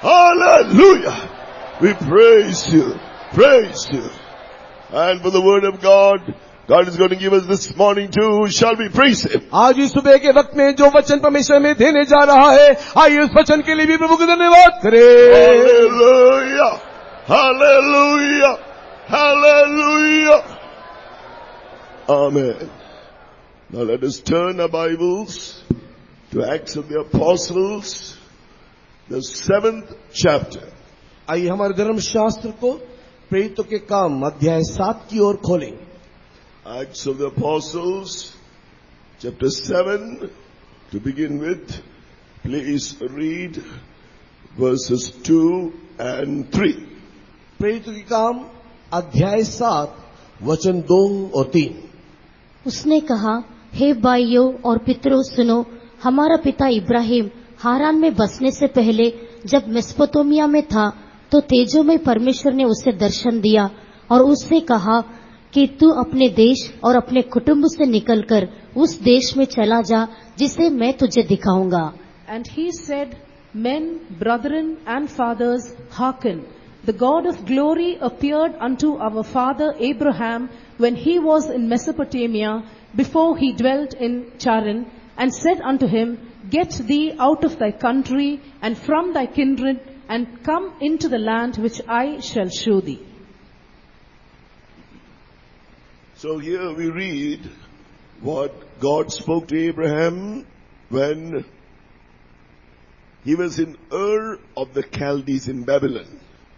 Hallelujah. We praise you. Praise you. And for the word of God, God is going to give us this morning too. Shall we praise Him? आज इस सुबह के वक्त में जो वचन परमेश्वर में देने जा रहा है, आइए उस वचन के लिए भी प्रभु को धन्यवाद करें. Hallelujah. Hallelujah. Hallelujah. Amen. Now let us turn our Bibles to Acts of the Apostles, the 7th chapter. आइए हमारे धर्मशास्त्र को प्रेरितों के काम अध्याय 7 की ओर खोलें. Acts of the Apostles, chapter 7, to begin with. Please read verses 2 and 3. प्रेरितों के काम अध्याय 7 वचन 2 और 3. उसने कहा, हे भाइयों और पितरों सुनो, हमारा पिता इब्राहिम हारान में बसने से पहले जब मेसोपोटामिया में था तो तेजोमय परमेश्वर ने उसे दर्शन दिया और उससे कहा कि तू अपने देश और अपने कुटुंब से निकलकर उस देश में चला जा जिसे मैं तुझे दिखाऊंगा. And he said, Men, brethren and fathers, hearken. The God of glory appeared unto our father Abraham when he was in Mesopotamia, before he dwelt in Charan, and said unto him, Get thee out of thy country and from thy kindred, and come into the land which I shall show thee. So here we read what God spoke to Abraham when he was in Ur of the Chaldees in Babylon.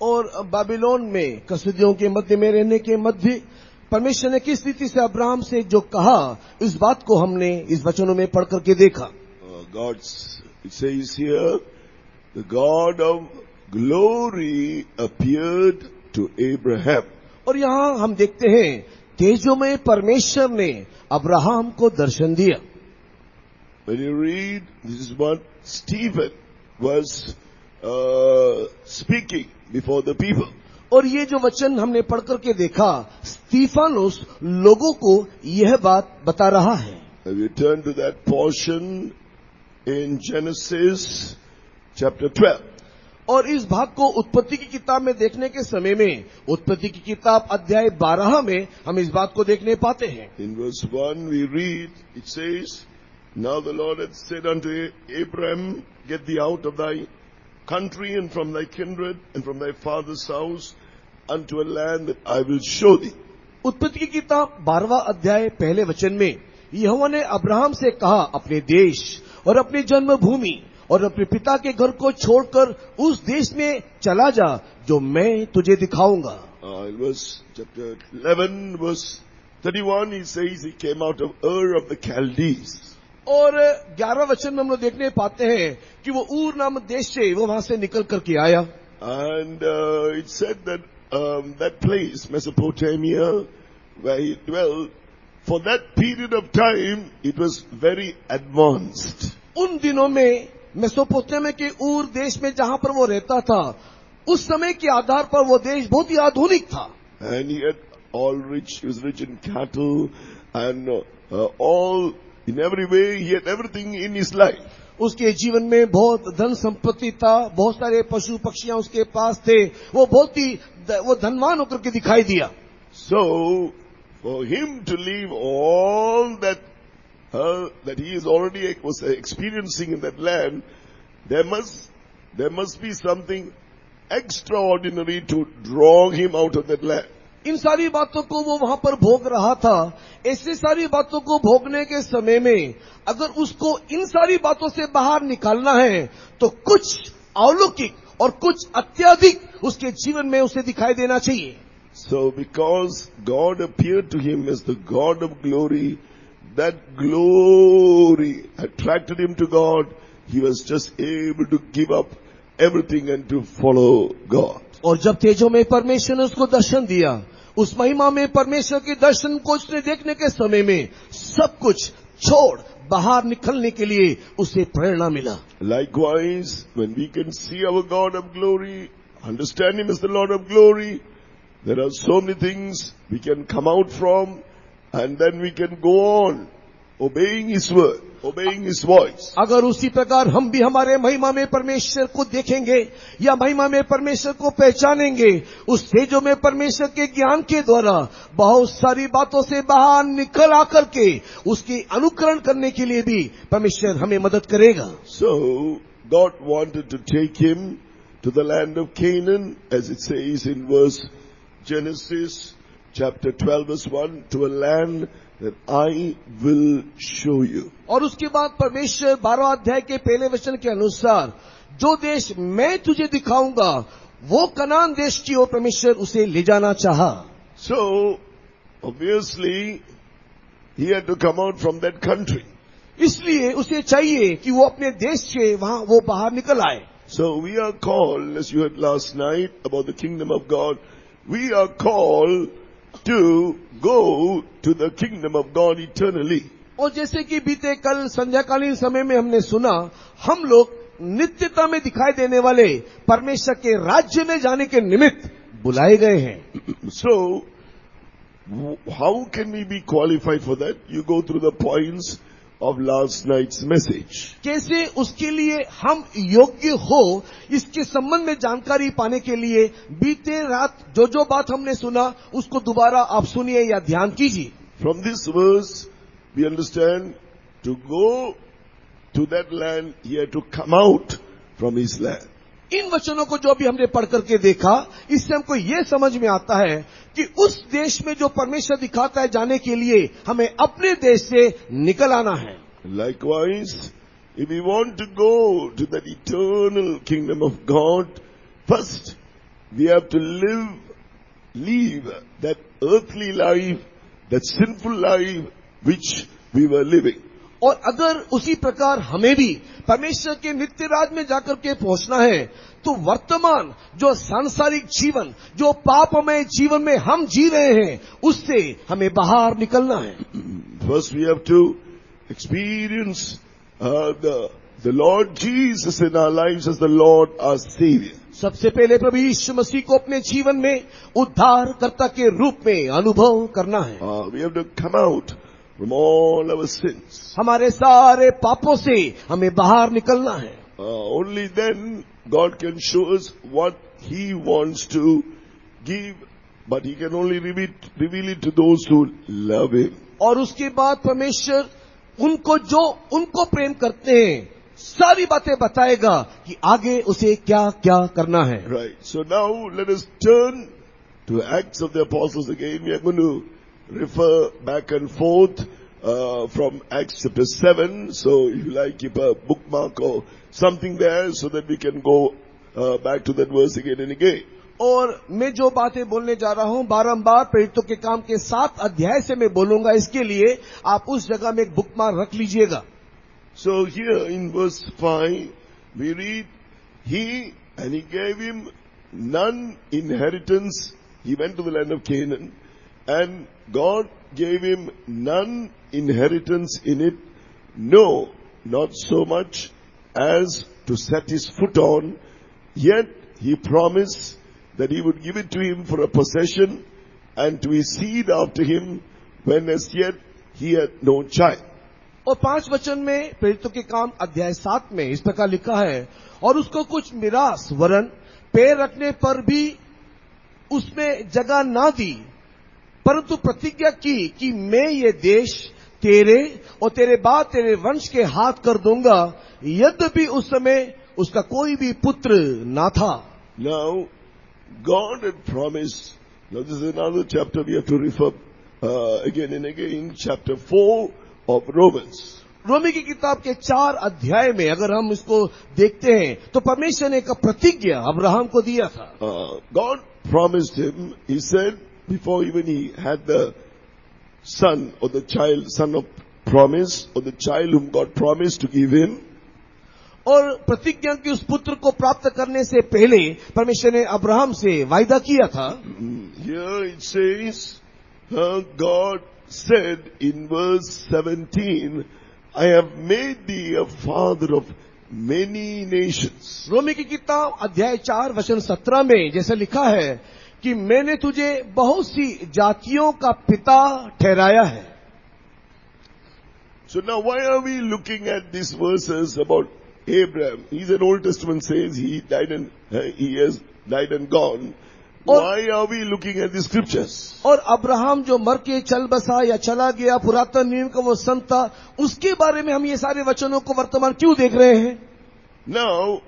और बाबिलोन में कसदियों के मध्य में रहने के मध्य परमेश्वर ने किस रीति से अब्राहम से जो कहा, इस बात को हमने इस वचनों में पढ़ करके देखा. It says here, the God of glory appeared to Abraham. और यहाँ हम देखते हैं तेजोमय परमेश्वर ने अब्राहम को दर्शन दिया. When you read, this is what Stephen was speaking before the people. और ये जो वचन हमने पढ़ करके देखा, स्तीफानोस लोगों को यह बात बता रहा है. We turn to that portion in Genesis chapter 12. और इस भाग को उत्पत्ति की किताब में देखने के समय में, उत्पत्ति की किताब अध्याय 12 में हम इस बात को देखने पाते हैं. In verse 1 we read, it says, Now the Lord had said unto Abraham, Get thee out of thy country and from thy kindred and from thy father's house unto a land that I will show thee. उत्पत्ति की किताब 12वां अध्याय पहले वचन में यहोवा ने Abraham से कहा, अपने देश और अपनी जन्मभूमि और अपने पिता के घर को छोड़कर उस देश में चला जा जो मैं तुझे दिखाऊंगा. In verse chapter 11 verse 31 he says he came out of Ur of the Chaldees. और 11 वचन में हम लोग देखने पाते हैं कि वो ऊर नामक देश से वो वहां से निकल करके आया. And it said that that place, Mesopotamia, where he dwelt, for that period of time, it was very advanced. उन दिनों में मेसोपोटामिया के ऊर देश में जहां पर वो रहता था, उस समय के आधार पर वो देश बहुत ही आधुनिक था. And he had he was rich in cattle and all, in every way, he had everything in his life. उसके जीवन में बहुत धन संपत्ति था, बहुत सारे पशु पक्षियां उसके पास थे, वो बहुत ही वो धनवान होकर के दिखाई दिया. So, for him to leave all that he is already was experiencing in that land, there must be something extraordinary to draw him out of that land. इन सारी बातों को वो वहां पर भोग रहा था. ऐसी सारी बातों को भोगने के समय में अगर उसको इन सारी बातों से बाहर निकालना है तो कुछ अलौकिक और कुछ अत्यधिक उसके जीवन में उसे दिखाई देना चाहिए. So because God appeared to him as the God of glory, that glory attracted him to God. He was just able to give up everything and to follow God. और जब तेजों में परमेश्वर ने उसको दर्शन दिया, उस महिमा में परमेश्वर के दर्शन को उसने देखने के समय में सब कुछ छोड़ बाहर निकलने के लिए उसे प्रेरणा मिला. Likewise, when we can see our God of glory, understand Him as the Lord of glory, there are so many things we can come out from, and then we can go on obeying His word, obeying His voice. अगर उसी प्रकार हम भी हमारे महिमा में परमेश्वर को देखेंगे या महिमा में परमेश्वर को पहचानेंगे, उस तेजो में परमेश्वर के ज्ञान के द्वारा बहुत सारी बातों से बाहर निकल आकर के उसकी अनुकरण करने के लिए भी परमेश्वर हमें मदद करेगा. So God wanted to take him to the land of Canaan, as it says in verse Genesis chapter 12 verse 1, to a land that I will show you. और उसके बाद परमेश्वर 12 अध्याय के पहले वचन के अनुसार जो देश मैं तुझे दिखाऊंगा वो कनान देश की ओर परमेश्वर उसे ले जाना चाहा. So obviously he had to come out from that country. इसलिए उसे चाहिए कि वो अपने देश से वहां वो बाहर निकल आए. So we are called, as you heard last night about the kingdom of God, we are called to go to the kingdom of God eternally. और जैसे कि बीते कल संध्याकालीन समय में हमने सुना, हम लोग नित्यता में दिखाई देने वाले परमेश्वर के राज्य में जाने के निमित्त बुलाए गए हैं. So how can we be qualified for that? You go through the points of last night's message. कैसे उसके लिए हम योग्य हो, इसके संबंध में जानकारी पाने के लिए बीते रात जो बात हमने सुना उसको दोबारा आप सुनिए या ध्यान कीजिए. From this verse we understand to go to that land he had to come out from his land. इन वचनों को जो भी हमने पढ़ करके देखा, इससे हमको ये समझ में आता है कि उस देश में जो परमेश्वर दिखाता है जाने के लिए हमें अपने देश से निकल आना है. Likewise, if we want to go to that eternal kingdom of God, first we have to leave that earthly life, that sinful life which we were living. और अगर उसी प्रकार हमें भी परमेश्वर के नित्य राज में जाकर के पहुंचना है, तो वर्तमान जो सांसारिक जीवन, जो पापमय जीवन में हम जी रहे हैं, उससे हमें बाहर निकलना है. First we have to experience the Lord Jesus in our lives as the Lord our Savior. सबसे पहले प्रभु यीशु मसीह को अपने जीवन में उद्धारकर्ता के रूप में अनुभव करना है. We have to come out from all our sins. हमारे सारे पापों से हमें बाहर निकलना है. Only then God can show us what He wants to give, but He can only reveal it to those who love Him. और उसके बाद परमेश्वर उनको प्रेम करते हैं सारी बातें बताएगा कि आगे उसे क्या क्या करना है. Right. So now let us turn to Acts of the Apostles again. We are going to refer back and forth from Acts chapter 7. So if you like, keep a bookmark or something there so that we can go back to that verse again and again. और मैं जो बातें बोलने जा रहा हूं बारंबार प्रेरितों के काम के 7 अध्याय से मैं बोलूंगा. इसके लिए आप उस जगह में एक बुकमार्क रख लीजिएगा. So here in verse 5 we read, he gave him none inheritance. He went to the land of Canaan and God gave him none inheritance in it, no, not so much as to set his foot on, yet he promised that he would give it to him for a possession and to his seed after him when as yet he had no child. और 5 वचन में प्रेरितों के काम अध्याय 7 में इस प्रकार लिखा है, और उसको कुछ मिरास वरन पैर रखने पर भी उसमें जगह ना दी, परंतु प्रतिज्ञा की कि मैं ये देश तेरे और तेरे बाद तेरे वंश के हाथ कर दूंगा, यद्यपि उस समय उसका कोई भी पुत्र ना था. Now, God had promised, now this is another chapter we have to refer again and again, chapter 4 of Romans. रोमी की किताब के 4 अध्याय में अगर हम इसको देखते हैं तो परमेश्वर ने एक प्रतिज्ञा अब्राहम को दिया था. God promised him, he said, before even he had the son or the child, son of promise, or the child whom God promised to give him, और प्रतिज्ञा की उस पुत्र को प्राप्त करने से पहले परमेश्वर ने अब्राहम से वायदा किया था. Here it says, God said in verse 17, I have made thee a father of many nations. रोमी की किताब अध्याय 4 वचन 17 में जैसे लिखा है कि मैंने तुझे बहुत सी जातियों का पिता ठहराया है. So now why are we looking at these verses about Abraham? He's an Old Testament says he has died and gone. Why are we looking at the scriptures? और अब्राहम जो मर के चल बसा या चला गया, पुरातन नियम का वो संत था, उसके बारे में हम ये सारे वचनों को वर्तमान क्यों देख रहे हैं? Now,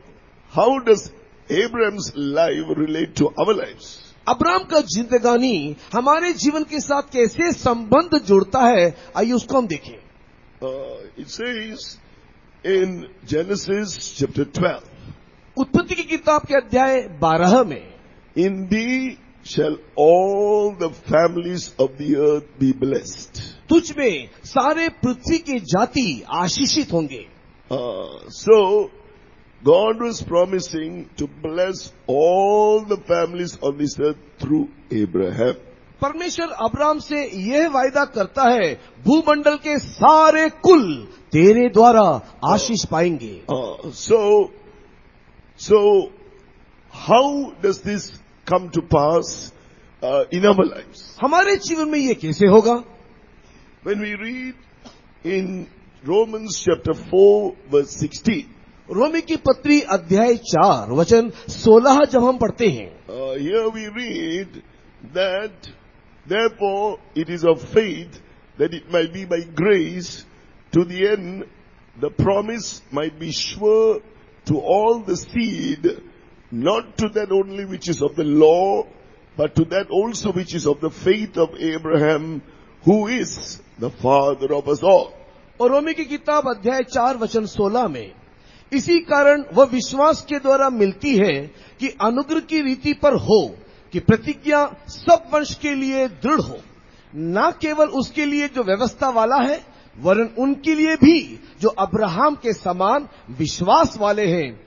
how does Abraham's life relate to our lives? Abraham का जिंदगानी हमारे जीवन के साथ कैसे संबंध जोड़ता है, आइए उसको हम देखें। It says in Genesis chapter 12, उत्पत्ति की किताब के अध्याय 12 में, in thee shall all the families of the earth be blessed. तुझ में सारे पृथ्वी के जाति आशीषित होंगे। So, God was promising to bless all the families on this earth through Abraham. परमेश्वर अब्राहम से यह वायदा करता है, भूमंडल के सारे कुल तेरे द्वारा आशीष पाएंगे। So, how does this come to pass in our lives? हमारे जीवन में ये कैसे होगा? When we read in Romans chapter 4 verse 16, रोमी की पत्री अध्याय 4 वचन 16 जब हम पढ़ते हैं, here we read that therefore it is of faith that it might be by grace to the end the promise might be sure to all the seed, not to that only which is of the law, but to that also which is of the faith of Abraham, who is the father of us all. और रोमी की किताब अध्याय 4 वचन 16 में, इसी कारण वह विश्वास के द्वारा मिलती है कि अनुग्रह की रीति पर हो कि प्रतिज्ञा सब वंश के लिए दृढ़ हो, न केवल उसके लिए जो व्यवस्था वाला है, वरन उनके लिए भी जो अब्राहम के समान विश्वास वाले हैं,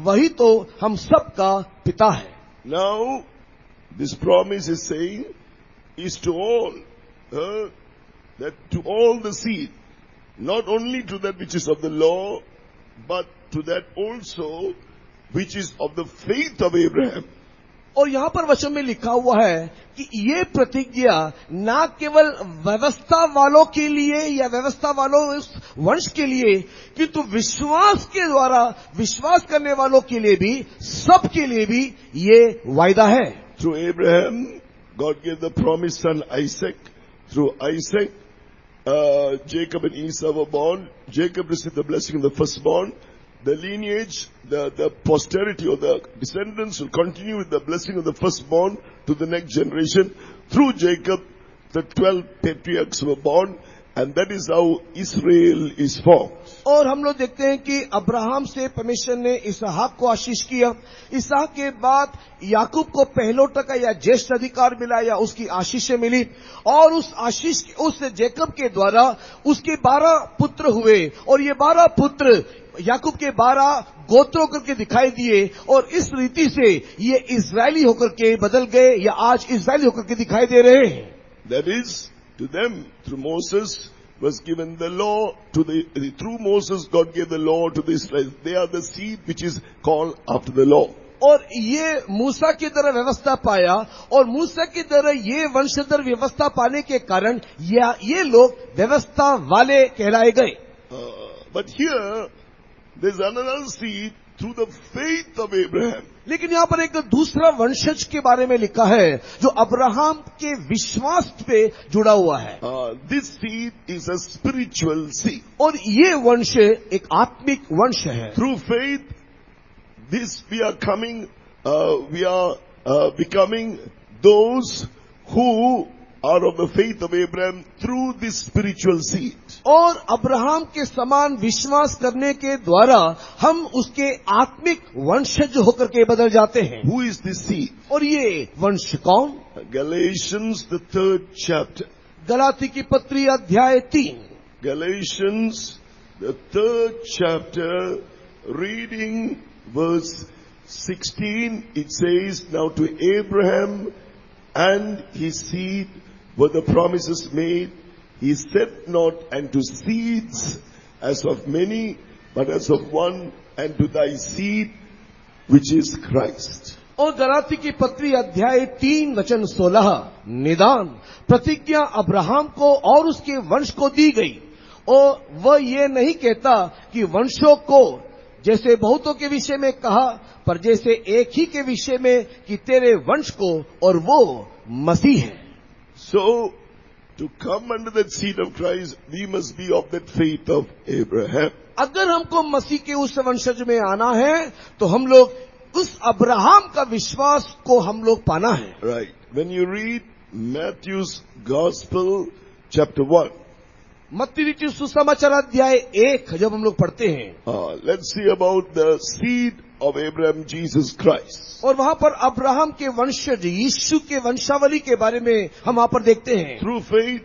वही तो हम सब का पिता है। Now, this promise is saying is to all, that to all the seed, not only to that which is of the law, but to that also which is of the faith of Abraham. और यहां पर वचन में लिखा हुआ है कि ये प्रतिज्ञा न केवल व्यवस्था वालों के लिए या व्यवस्था वालों उस वंश के लिए, किंतु विश्वास के द्वारा विश्वास करने वालों के लिए भी, सब के लिए भी ये वायदा है। Through Abraham, God gave the promised son Isaac. Through Isaac, Jacob and Esau were born. Jacob received the blessing of the firstborn. The lineage, the posterity or the descendants will continue with the blessing of the firstborn to the next generation. Through Jacob, the 12 patriarchs were born, and that is how Israel is formed. और हम लोग देखते हैं कि Abraham से परमेश्वर ने इसहाक को आशीष किया, इसहाक के बाद याकूब को पहलोटा का या ज्येष्ठ अधिकार मिला या उसकी आशीषें मिली, और उस आशीष उस जेकब के द्वारा उसके 12 पुत्र हुए, और ये 12 पुत्र याकूब के 12 गोत्रों करके दिखाई दिए, और इस रीति से ये इजरायली होकर के बदल गए या आज इजरायली होकर के दिखाई दे रहे हैं। That is, to them through Moses was given the law through Moses God gave the law to the Israelites. They are the seed which is called after the law. और ये मूसा की तरह व्यवस्था पाया, और मूसा की तरह ये वंशधर व्यवस्था पाने के कारण ये लोग व्यवस्था वाले कहलाए गए। But here there's another seed through the faith of Abraham. लेकिन यहाँ पर एक दूसरा वंशज के बारे में लिखा है जो अब्राहम के विश्वास पे जुड़ा हुआ है। This seed is a spiritual seed. और ये वंश एक आत्मिक वंश है। Through faith, this we are becoming those who are of the faith of Abraham through this spiritual seed. और अब्राहम के समान विश्वास करने के द्वारा हम उसके आत्मिक वंशज होकर के बदल जाते हैं। Who is this seed? और ये वंश कौन? Galatians the 3rd chapter. Galati की पत्री अध्याय 3। Galatians the 3rd chapter, reading verse 16, it says, now to Abraham and his seed were the promises made. He said not unto seeds as of many, but as of one, and to thy seed, which is Christ. और गलाती की पत्री अध्याय 3 वचन 16, निदान प्रतिज्ञा Abraham को और उसके वंश को दी गई, और वह ये नहीं कहता कि वंशों को जैसे बहुतों के विषय में कहा, पर जैसे एक ही के विषय में कि तेरे वंश को, और वो मसीह है। So, to come under that seed of Christ, we must be of that faith of Abraham. अगर हमको मसीह के उस वंशज में आना है तो हम लोग उस अब्राहम का विश्वास को हम लोग पाना है। Right. When you read Matthew's Gospel, chapter 1, मत्ती लिखी सुसमाचार अध्याय 1 जब हम लोग पढ़ते हैं, let's see about the seed of Abraham, Jesus Christ. और वहां पर अब्राहम के वंशज यीशु के वंशावली के बारे में हम वहां पर देखते हैं। Through faith,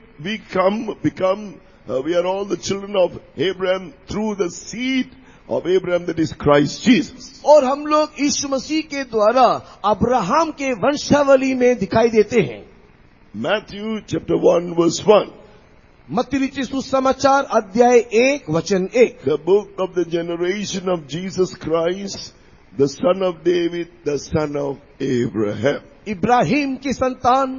we are all the children of Abraham through the seed of Abraham, that is Christ Jesus. और हम लोग यीशु मसीह के द्वारा अब्राहम के वंशावली में दिखाई देते हैं। Matthew chapter 1 verse 1. मत्ती लिखी सुसमाचार अध्याय 1 वचन 1। The book of the generation of Jesus Christ, the son of David, the son of Abraham. Ibrahim की संतान,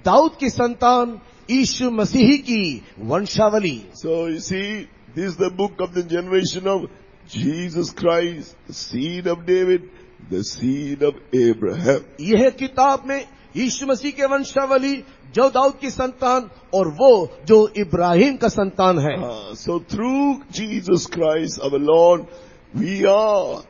दाऊद की संतान, यीशु मसीह की वंशावली। So you see, this is the book of the generation of Jesus Christ, the seed of David, the seed of Abraham. यह किताब में यीशु मसीह के वंशावली, जो दाऊद की संतान और वो जो इब्राहिम का संतान है। So through Jesus Christ our Lord, we are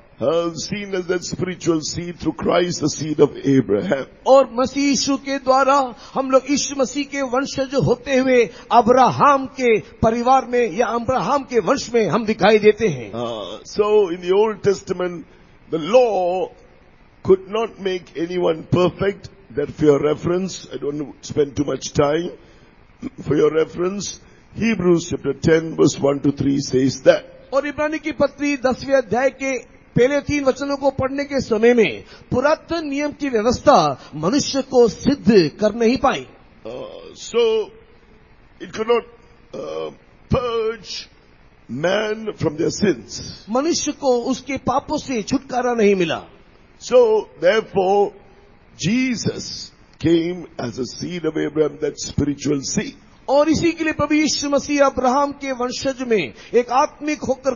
seen as that spiritual seed through Christ, the seed of Abraham. और मसीह यीशु के द्वारा हम लोग यीशु मसीह के वंशज होते हुए अब्राहम के परिवार में या अब्राहम के वंश में हम दिखाई देते हैं। So in the Old Testament, the law could not make anyone perfect. That for your reference, I don't spend too much time. For your reference, Hebrews chapter 10 verse 1 to 3 says that. और इब्रानी की पत्री 10वें अध्याय के पहले 3 वचनों को पढ़ने के समय में पुरातन नियम की व्यवस्था मनुष्य को सिद्ध कर नहीं पाई। So it could not purge man from their sins. मनुष्य को उसके पापों से छुटकारा नहीं मिला। So therefore, Jesus came as a seed of Abraham, that spiritual seed. और इसी के लिए प्रभु यीशु मसीह अब्राहम के वंशज में एक आत्मिक होकर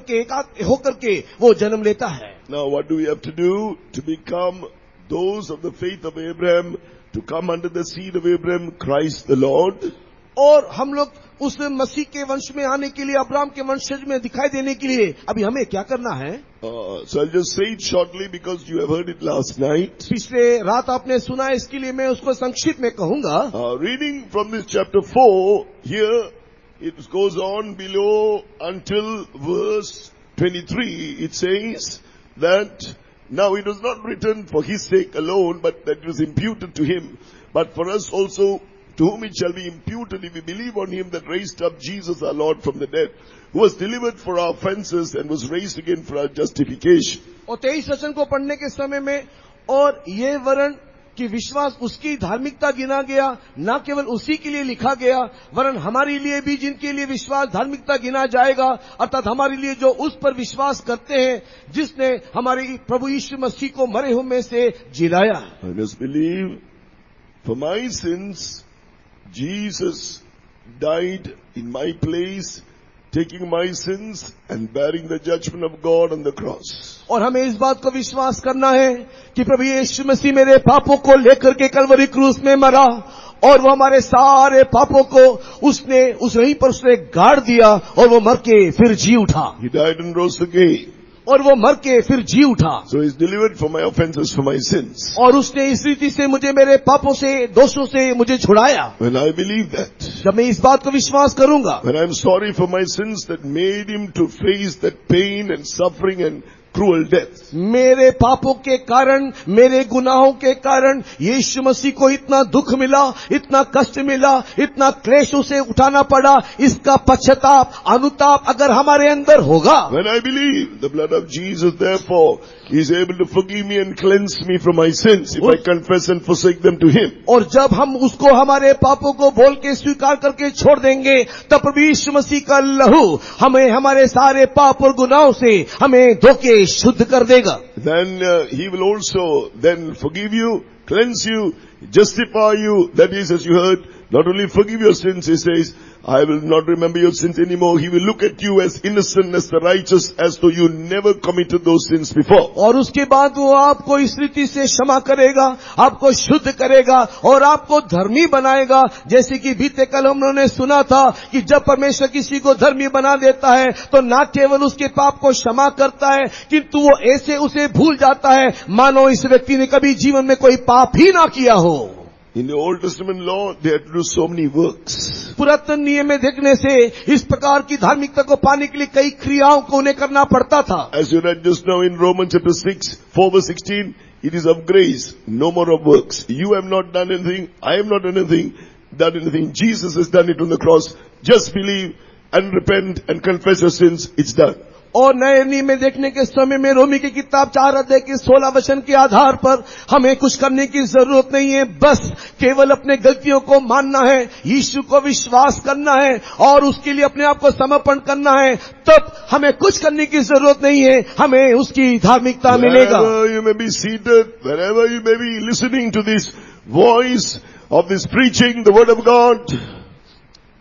के वो जन्म लेता है। Now what do we have to do to become those of the faith of Abraham, to come under the seed of Abraham, Christ the Lord? और हम लोग उस मसीह के वंश में आने के लिए, अब्राहम के वंशज में दिखाई देने के लिए अभी हमें क्या करना है? So I'll just say it shortly because you have heard it last night. पिछले रात आपने सुना, इसके लिए मैं उसको संक्षिप्त में कहूंगा। Reading from this chapter 4, here it goes on below until verse 23. It says that now it was not written for his sake alone, but that it was imputed to him, but for us also, to whom it shall be imputed if we believe on him that raised up Jesus our Lord from the dead, who was delivered for our offenses and was raised again for our justification. और 23 वचन को पढ़ने के समय में, और ये वरन कि विश्वास उसकी धार्मिकता गिना गया, न केवल उसी के लिए लिखा गया, वरन हमारे लिए भी जिनके लिए विश्वास धार्मिकता गिना जाएगा, अर्थात हमारे लिए जो उस पर विश्वास करते हैं जिसने हमारे प्रभु यीशु मसीह को मरे हुए में से जिलाया। I just believe for my sins, Jesus died in my place, taking my sins and bearing the judgment of God on the cross. और हमें इस बात को विश्वास करना है कि प्रभु यीशु मसीह मेरे पापों को लेकर के कलवरी क्रूस में मरा, और वो हमारे सारे पापों को उसने वहीं पर उसने गाड़ दिया, और वो मर के फिर जी उठा। He died and rose again. और वो मर के फिर जी उठा। So he's delivered for my offenses, for my sins. और उसने इस रीति से मुझे मेरे पापों से, दोषों से मुझे छुड़ाया। When I believe that, जब मैं इस बात को विश्वास करूंगा, when I'm sorry for my sins that made him to face that pain and suffering and cruel death, मेरे पापों के कारण, मेरे गुनाहों के कारण यीशु मसीह को इतना दुख मिला, इतना कष्ट मिला, इतना क्लेश उसे उठाना पड़ा, इसका पश्चाताप, अनुताप अगर हमारे अंदर होगा, when I believe the blood of Jesus therefore is able to forgive me and cleanse me from my sins if I confess and forsake them to him. और जब हम उसको हमारे पापों को बोल के स्वीकार करके छोड़ देंगे, तब प्रभु यीशु मसीह का लहू हमें हमारे सारे पाप और गुनाहों से हमें धोके शुद्ध कर देगा। Then he will also then forgive you, cleanse you, justify you, that is, as you heard, Not only forgive your sins, he says, I will not remember your sins anymore. He will look at you as innocent, as the righteous, as though you never committed those sins before. और उसके बाद वो आपको इस रीति से क्षमा करेगा, आपको शुद्ध करेगा और आपको धर्मी बनाएगा। जैसे कि बीते कल हम लोगों ने सुना था कि जब परमेश्वर किसी को धर्मी बना देता है तो न केवल उसके पाप को क्षमा करता है, किंतु वो ऐसे उसे भूल जाता है मानो इस व्यक्ति ने कभी जीवन में कोई पाप ही ना किया हो। In the Old Testament law, they had to do so many works. पुरातन नियम में देखने से इस प्रकार की धार्मिकता को पाने के लिए कई क्रियाओं को उन्हें करना पड़ता था। As you read just now in Romans chapter 6, 4 verse 16, it is of grace, no more of works. You have not done anything, I have not done anything. Jesus has done it on the cross. Just believe and repent and confess your sins, it's done. और नए नियम में देखने के समय में रोमी की किताब 4 अध्याय के 16 वचन के आधार पर हमें कुछ करने की जरूरत नहीं है, बस केवल अपने गलतियों को मानना है, यीशु को विश्वास करना है और उसके लिए अपने आप को समर्पण करना है, तब हमें कुछ करने की जरूरत नहीं है, हमें उसकी धार्मिकता मिलेगा। Wherever you may be seated, wherever you may be listening to this voice of this preaching, the word of God,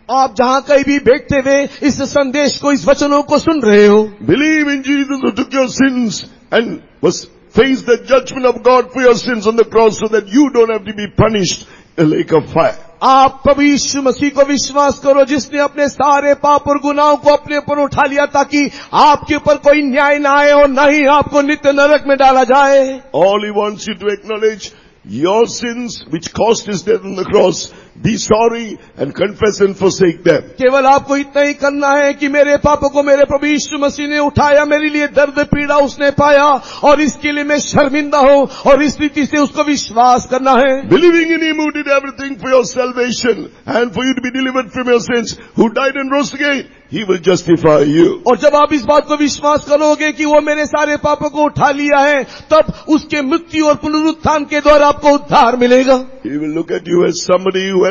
आप जहां कहीं भी बैठते हुए इस संदेश को, इस वचनों को सुन रहे हो, believe in Jesus who took your sins and was faced the judgment of God for your sins on the cross so that you don't have to be punished in a lake of fire. आप प्रभु यीशु मसीह को विश्वास करो जिसने अपने सारे पाप और गुनाहों को अपने ऊपर उठा लिया ताकि आपके ऊपर कोई न्याय न आए और न ही आपको नित्य नरक में डाला जाए। All he wants you to acknowledge your sins which cost his death on the cross, be sorry and confess and forsake them. केवल आपको इतना ही करना है कि मेरे पापों को मेरे प्रभु यीशु मसीह ने उठाया, मेरे लिए दर्द पीड़ा उसने पाया और इसके लिए मैं शर्मिंदा हूँ और इस रीति से उसको विश्वास करना है। Believing in him who did everything for your salvation and for you to be delivered from your sins, who died and rose again, he will justify you. और जब आप इस बात को विश्वास करोगे कि वो मेरे सारे पापों को उठा लिया है, तब उसके मृत्यु और पुनरुत्थान के द्वारा आपको उद्धार मिलेगा। He will look at you as somebody who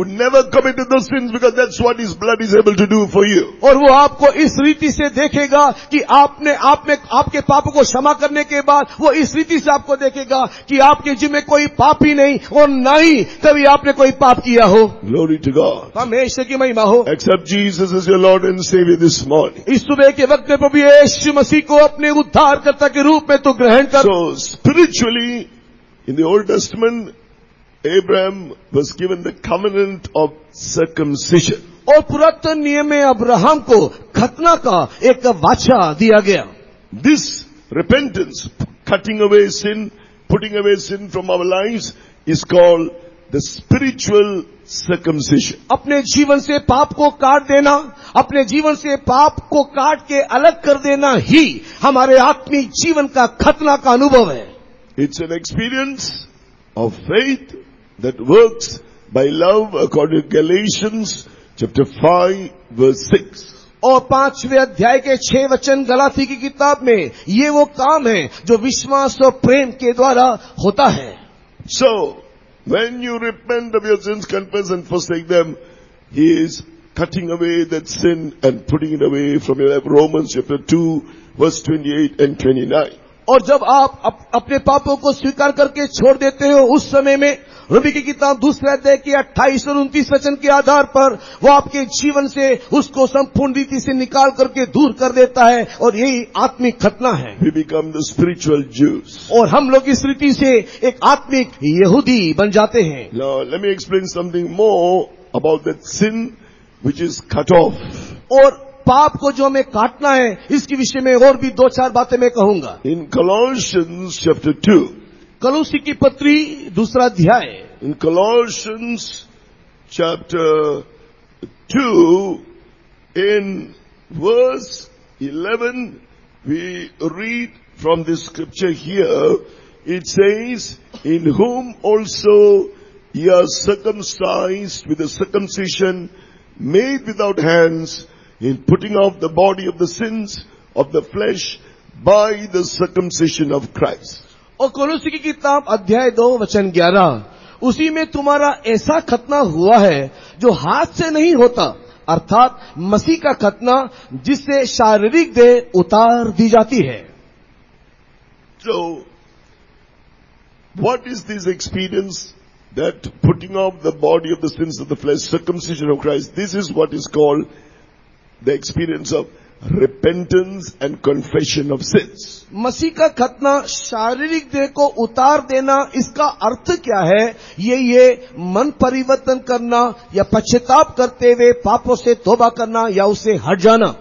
never committed those sins because that's what his blood is able to do for you. और वो आपको इस रीति से देखेगा कि आपके पापों को क्षमा करने के बाद वो इस रीति से आपको देखेगा कि आपके जी में कोई पाप ही नहीं और न ही कभी आपने कोई पाप किया हो। Glory to God. परमेश्वर की महिमा हो। Accept Jesus as your Lord and Savior this morning. इस सुबह के वक्त में प्रभु यीशु मसीह को अपने उद्धारकर्ता के रूप में तो ग्रहण कर। So spiritually, in the Old Testament, Abraham was given the covenant of circumcision. और पुरातन नियम में अब्राहम को खतना का एक वाचा दिया गया। This repentance, cutting away sin, putting away sin from our lives, is called the spiritual circumcision. अपने जीवन से पाप को काट देना, अपने जीवन से पाप को काट के अलग कर देना ही हमारे आत्मिक जीवन का खतना का अनुभव है। It's an experience of faith that works by love according to Galatians chapter 5 verse 6. और 5वें अध्याय के 6 वचन गलाती की किताब में ये वो काम है जो विश्वास और प्रेम के द्वारा होता है। So, when you repent of your sins, confess and forsake them, he is cutting away that sin and putting it away from your life. Romans chapter 2 verse 28 and 29. और जब आप अपने पापों को स्वीकार करके छोड़ देते हो उस समय में रोमी की किताब 2 अध्याय के 28 और 29 वचन के आधार पर वो आपके जीवन से उसको संपूर्ण रीति से निकाल करके दूर कर देता है और यही आत्मिक खतना है। We become the spiritual Jews. और हम लोग इस रीति से एक आत्मिक यहूदी बन जाते हैं। Now let me explain something more about that sin which is cut off. और पाप को जो हमें काटना है इसके विषय में और भी 2-4 बातें मैं कहूंगा। In Colossians chapter 2. कलोसी की पत्री 2 अध्याय। In Colossians chapter 2 in verse 11 we read from this scripture here, it says, in whom also ye are circumcised with a circumcision made without hands, in putting off the body of the sins of the flesh by the circumcision of Christ. और कोलोसी की किताब अध्याय 2 वचन 11, उसी में तुम्हारा ऐसा खतना हुआ है जो हाथ से नहीं होता, अर्थात मसीह का खतना जिससे शारीरिक देह उतार दी जाती है। So, what is this experience that putting off the body of the sins of the flesh, circumcision of Christ, this is what is called the experience of repentance and confession of sins. मसीह का खतना शारीरिक देह को उतार देना, इसका अर्थ क्या है? ये मन परिवर्तन करना या पश्चाताप करते हुए पापों से तौबा करना या उससे हट जाना.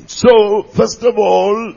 So, first of all,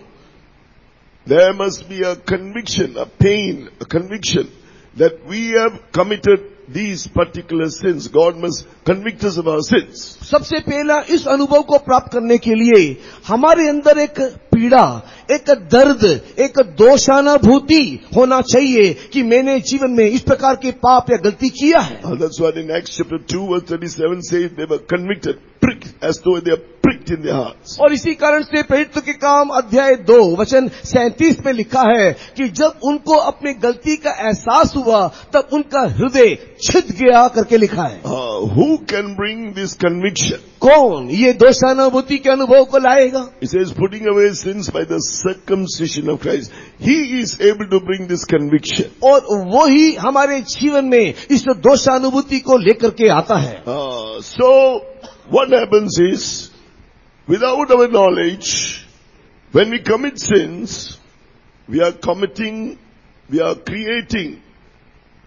there must be a conviction, a pain, a conviction that we have committed these particular sins. God must convict us of our sins. सबसे पहला इस अनुभव को प्राप्त करने के लिए हमारे अंदर एक पीड़ा, एक दर्द, एक दोषानुभूति होना चाहिए कि मैंने जीवन में इस प्रकार के पाप या गलती किया है. That's what in Acts chapter 2 verse 37 says they were convicted, pricked, as though they are pricked in their hearts. और इसी कारण से प्रेरितों के काम अध्याय 2 वचन 37 में लिखा है कि जब उनको अपनी गलती का एहसास हुआ तब उनका हृदय छिद गया करके लिखा है. Who can bring this conviction? कौन ये दोषानुभूति के अनुभव को लाएगा? It says putting away sins by the circumcision of Christ. He is able to bring this conviction. और वो ही हमारे जीवन में इस दोषानुभूति को लेकर के आता है. So what happens is, without our knowledge, when we commit sins, we are creating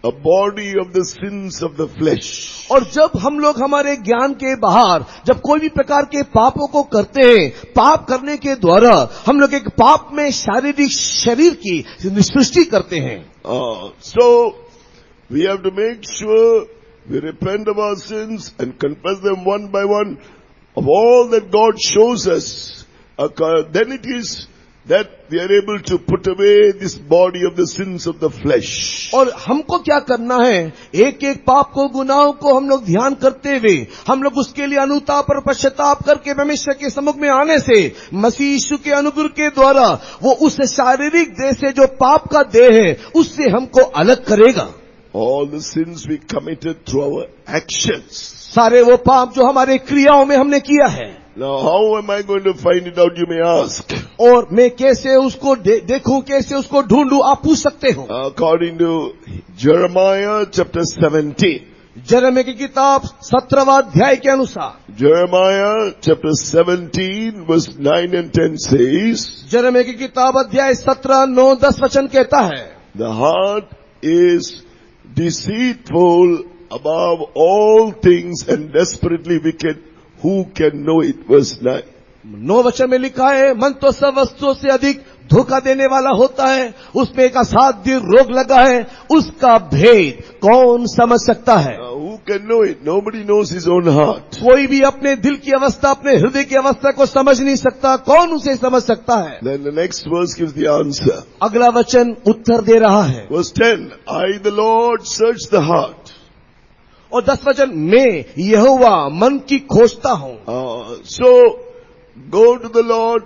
a body of the sins of the flesh. और जब हम लोग हमारे ज्ञान के बाहर जब कोई भी प्रकार के पापों को करते हैं, पाप करने के द्वारा हम लोग एक पाप में शारीरिक शरीर की सृष्टि करते हैं. So we have to make sure we repent of our sins and confess them one by one of all that God shows us. Then it is that we are able to put away this body of the sins of the flesh. और हमको क्या करना है? एक एक पाप को, गुनाहों को हम लोग ध्यान करते हुए हम लोग उसके लिए अनुताप और पश्चाताप करके परमेश्वर के सम्मुख में आने से मसीह यीशु के अनुग्रह के द्वारा वो उस शारीरिक देह से जो पाप का देह है उससे हमको अलग करेगा. All the sins we committed through our actions. सारे वो पाप जो हमारे क्रियाओं में हमने किया है. Now how am I going to find it out, you may ask? और मैं कैसे उसको देखूं, कैसे उसको ढूंढूं, आप पूछ सकते हो. According to Jeremiah chapter 17. यिर्मयाह की किताब 17वां अध्याय के अनुसार. Jeremiah chapter 17 verse 9 and 10 says, यिर्मयाह की किताब अध्याय 17 9 10 वचन कहता है, the heart is deceitful above all things and desperately wicked. Who can know it? Verse 9. 9 वचन में लिखा है, मन तो सब वस्तुओं से अधिक धोखा देने वाला होता है, उसमें एक असाध्य रोग लगा है, उसका भेद कौन समझ सकता है? Who can know it? Nobody knows his own heart. कोई भी अपने दिल की अवस्था, अपने हृदय की अवस्था को समझ नहीं सकता. कौन उसे समझ सकता है? Then the next verse gives the answer. अगला वचन उत्तर दे रहा है. Verse 10. I, the Lord, search the heart. और 10 वचन, मैं यहोवा मन की खोजता हूं. So go to the Lord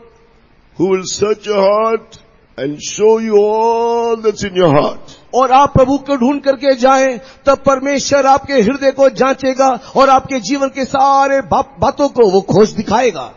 who will search your heart and show you all that's in your heart. और आप प्रभु को ढूंढ करके जाएं, तब परमेश्वर आपके हृदय को जांचेगा और आपके जीवन के सारे बातों को वो खोज दिखाएगा.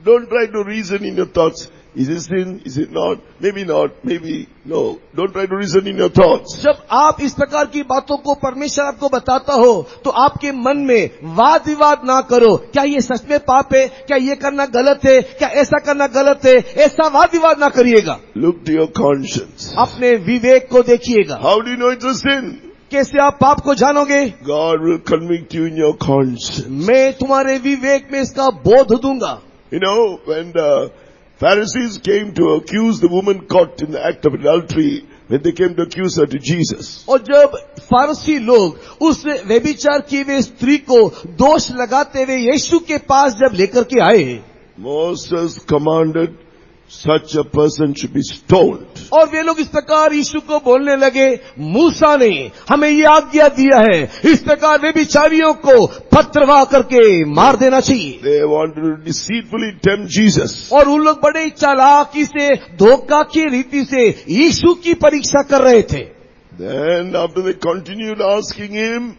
Don't try to reason in your thoughts. Is it sin? Is it not? Maybe not. Maybe no. Don't try to reason in your thoughts. जब आप इस प्रकार की बातों को परमेश्वर आपको बताता हो तो आपके मन में वाद विवाद ना करो. क्या ये सच में पाप है? क्या ये करना गलत है? क्या ऐसा करना गलत है? ऐसा वाद विवाद ना करिएगा. Look to your conscience. अपने विवेक को देखिएगा. How do you know it's a sin? कैसे आप पाप को जानोगे? God will convict you in your conscience. मैं तुम्हारे विवेक में इसका बोध दूंगा. You know, when the Pharisees came to accuse the woman caught in the act of adultery, when they came to accuse her to Jesus. और जब फारसी लोग उस व्यभिचार की हुई स्त्री को दोष लगाते हुए यीशु के पास जब लेकर के आए, Moses commanded such a person should be stoned. और वे लोग इस प्रकार यीशु को बोलने लगे, मूसा ने हमें ये आज्ञा दिया है, इस प्रकार व्यभिचारियों को पथरवाह करके मार देना चाहिए. They wanted to deceitfully tempt Jesus. और उन लोग बड़े चालाकी से, धोखा की रीति से यीशु की परीक्षा कर रहे थे. Then after they continued asking him,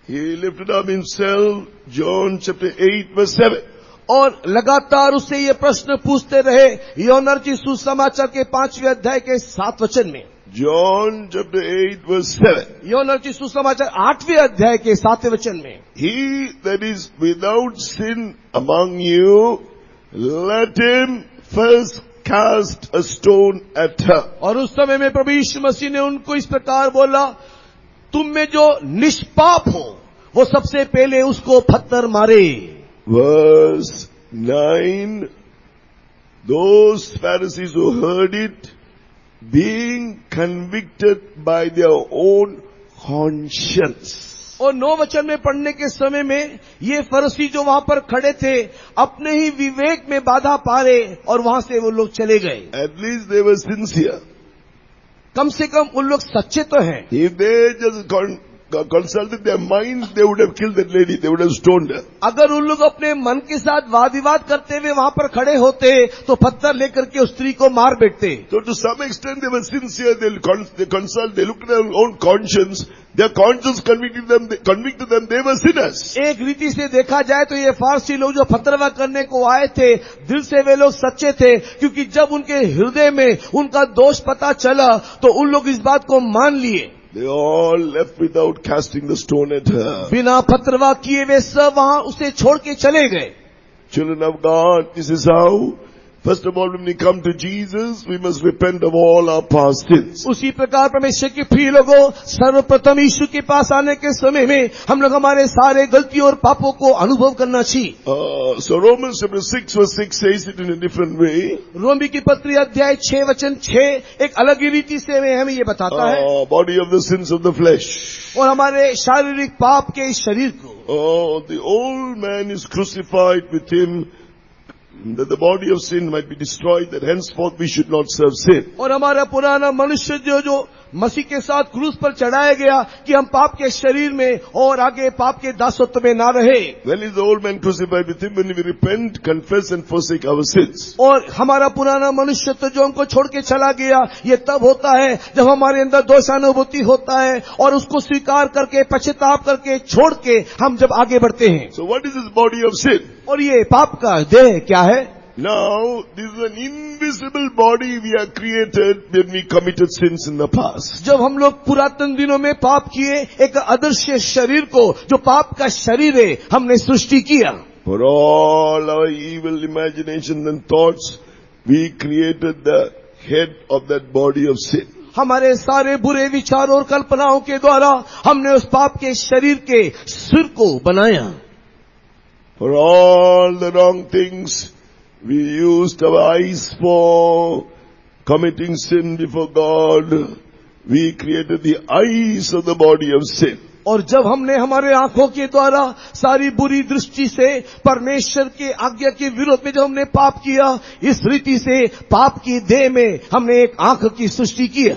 he lifted up himself, John chapter 8 verse 7. और लगातार उससे ये प्रश्न पूछते रहे, यूहन्ना रचित सुसमाचार के 5वें अध्याय के 7 वचन में. John chapter 8 verse 7. यूहन्ना रचित सुसमाचार 8वें अध्याय के 7वें वचन में, He that is without sin among you, let him first cast a stone at her. और उस समय में प्रभु यीशु मसीह ने उनको इस प्रकार बोला, तुम में जो निष्पाप हो वो सबसे पहले उसको पत्थर मारे। Verse 9, those Pharisees who heard it, being convicted by their own conscience. और 9 वचन में पढ़ने के समय में ये फरीसी जो वहां पर खड़े थे अपने ही विवेक में बाधा पा रहे और वहां से वो लोग चले गए। At least they were sincere. कम से कम उन लोग सच्चे तो हैं। If they just consulted their minds, they would have killed that lady. They would have stoned her. अगर उन लोग अपने मन के साथ वाद विवाद करते हुए वहां पर खड़े होते तो पत्थर लेकर के उस स्त्री को मार बैठते। So to some extent they were sincere. They consult. They looked at their own conscience. Their conscience convicted them. They were sinners. एक रीति से देखा जाए तो ये फारसी लोग जो फतरवा करने को आए थे, दिल से वे लोग सच्चे थे, क्योंकि जब उनके हृदय में उनका दोष पता चला तो उन लोग इस बात को मान लिए। They all left without casting the stone at her. बिना फतरवा किए वे सब वहां उसे छोड़ के चले गए। Children of God, this is how. First of all, when we come to Jesus, we must repent of all our past sins. उसी प्रकार परमेश्वर के प्रिय लोगों, सर्वप्रथम यीशु के पास आने के समय में हम लोग हमारे सारे गलतियों और पापों को अनुभव करना चाहिए। So Romans chapter 6 verse 6 says it in a different way. रोमी की पत्री अध्याय 6 वचन 6 एक अलग ही रीति से हमें ये बताता है। Body of the sins of the flesh. और हमारे शारीरिक पाप के इस शरीर को, The old man is crucified with him, that the body of sin might be destroyed, that henceforth we should not serve sin. और हमारा पुराना मनुष्य जो मसीह के साथ क्रूस पर चढ़ाया गया कि हम पाप के शरीर में और आगे पाप के दासत्व में ना रहे। When is the old man crucified with him? When we repent, confess and forsake our sins. और हमारा पुराना मनुष्य तो जो हमको छोड़ के चला गया, ये तब होता है जब हमारे अंदर दोषानुभूति होता है और उसको स्वीकार करके पश्चाताप करके छोड़ के हम जब आगे बढ़ते हैं। So what is this body of sin? और ये पाप का देह क्या है? Now, this is an invisible body we are created when we committed sins in the past. जब हम लोग पुरातन दिनों में पाप किए, एक अदृश्य शरीर को जो पाप का शरीर है हमने सृष्टि किया। For all our evil imaginations and thoughts, we created the head of that body of sin. हमारे सारे बुरे विचारों और कल्पनाओं के द्वारा हमने उस पाप के शरीर के सिर को बनाया। For all the wrong things, we used our eyes for committing sin before God. We created the eyes of the body of sin. और जब हमने हमारे आंखों के द्वारा सारी बुरी दृष्टि से परमेश्वर के आज्ञा के विरोध में जब हमने पाप किया, इस रीति से पाप की देह में हमने एक आंख की सृष्टि किया।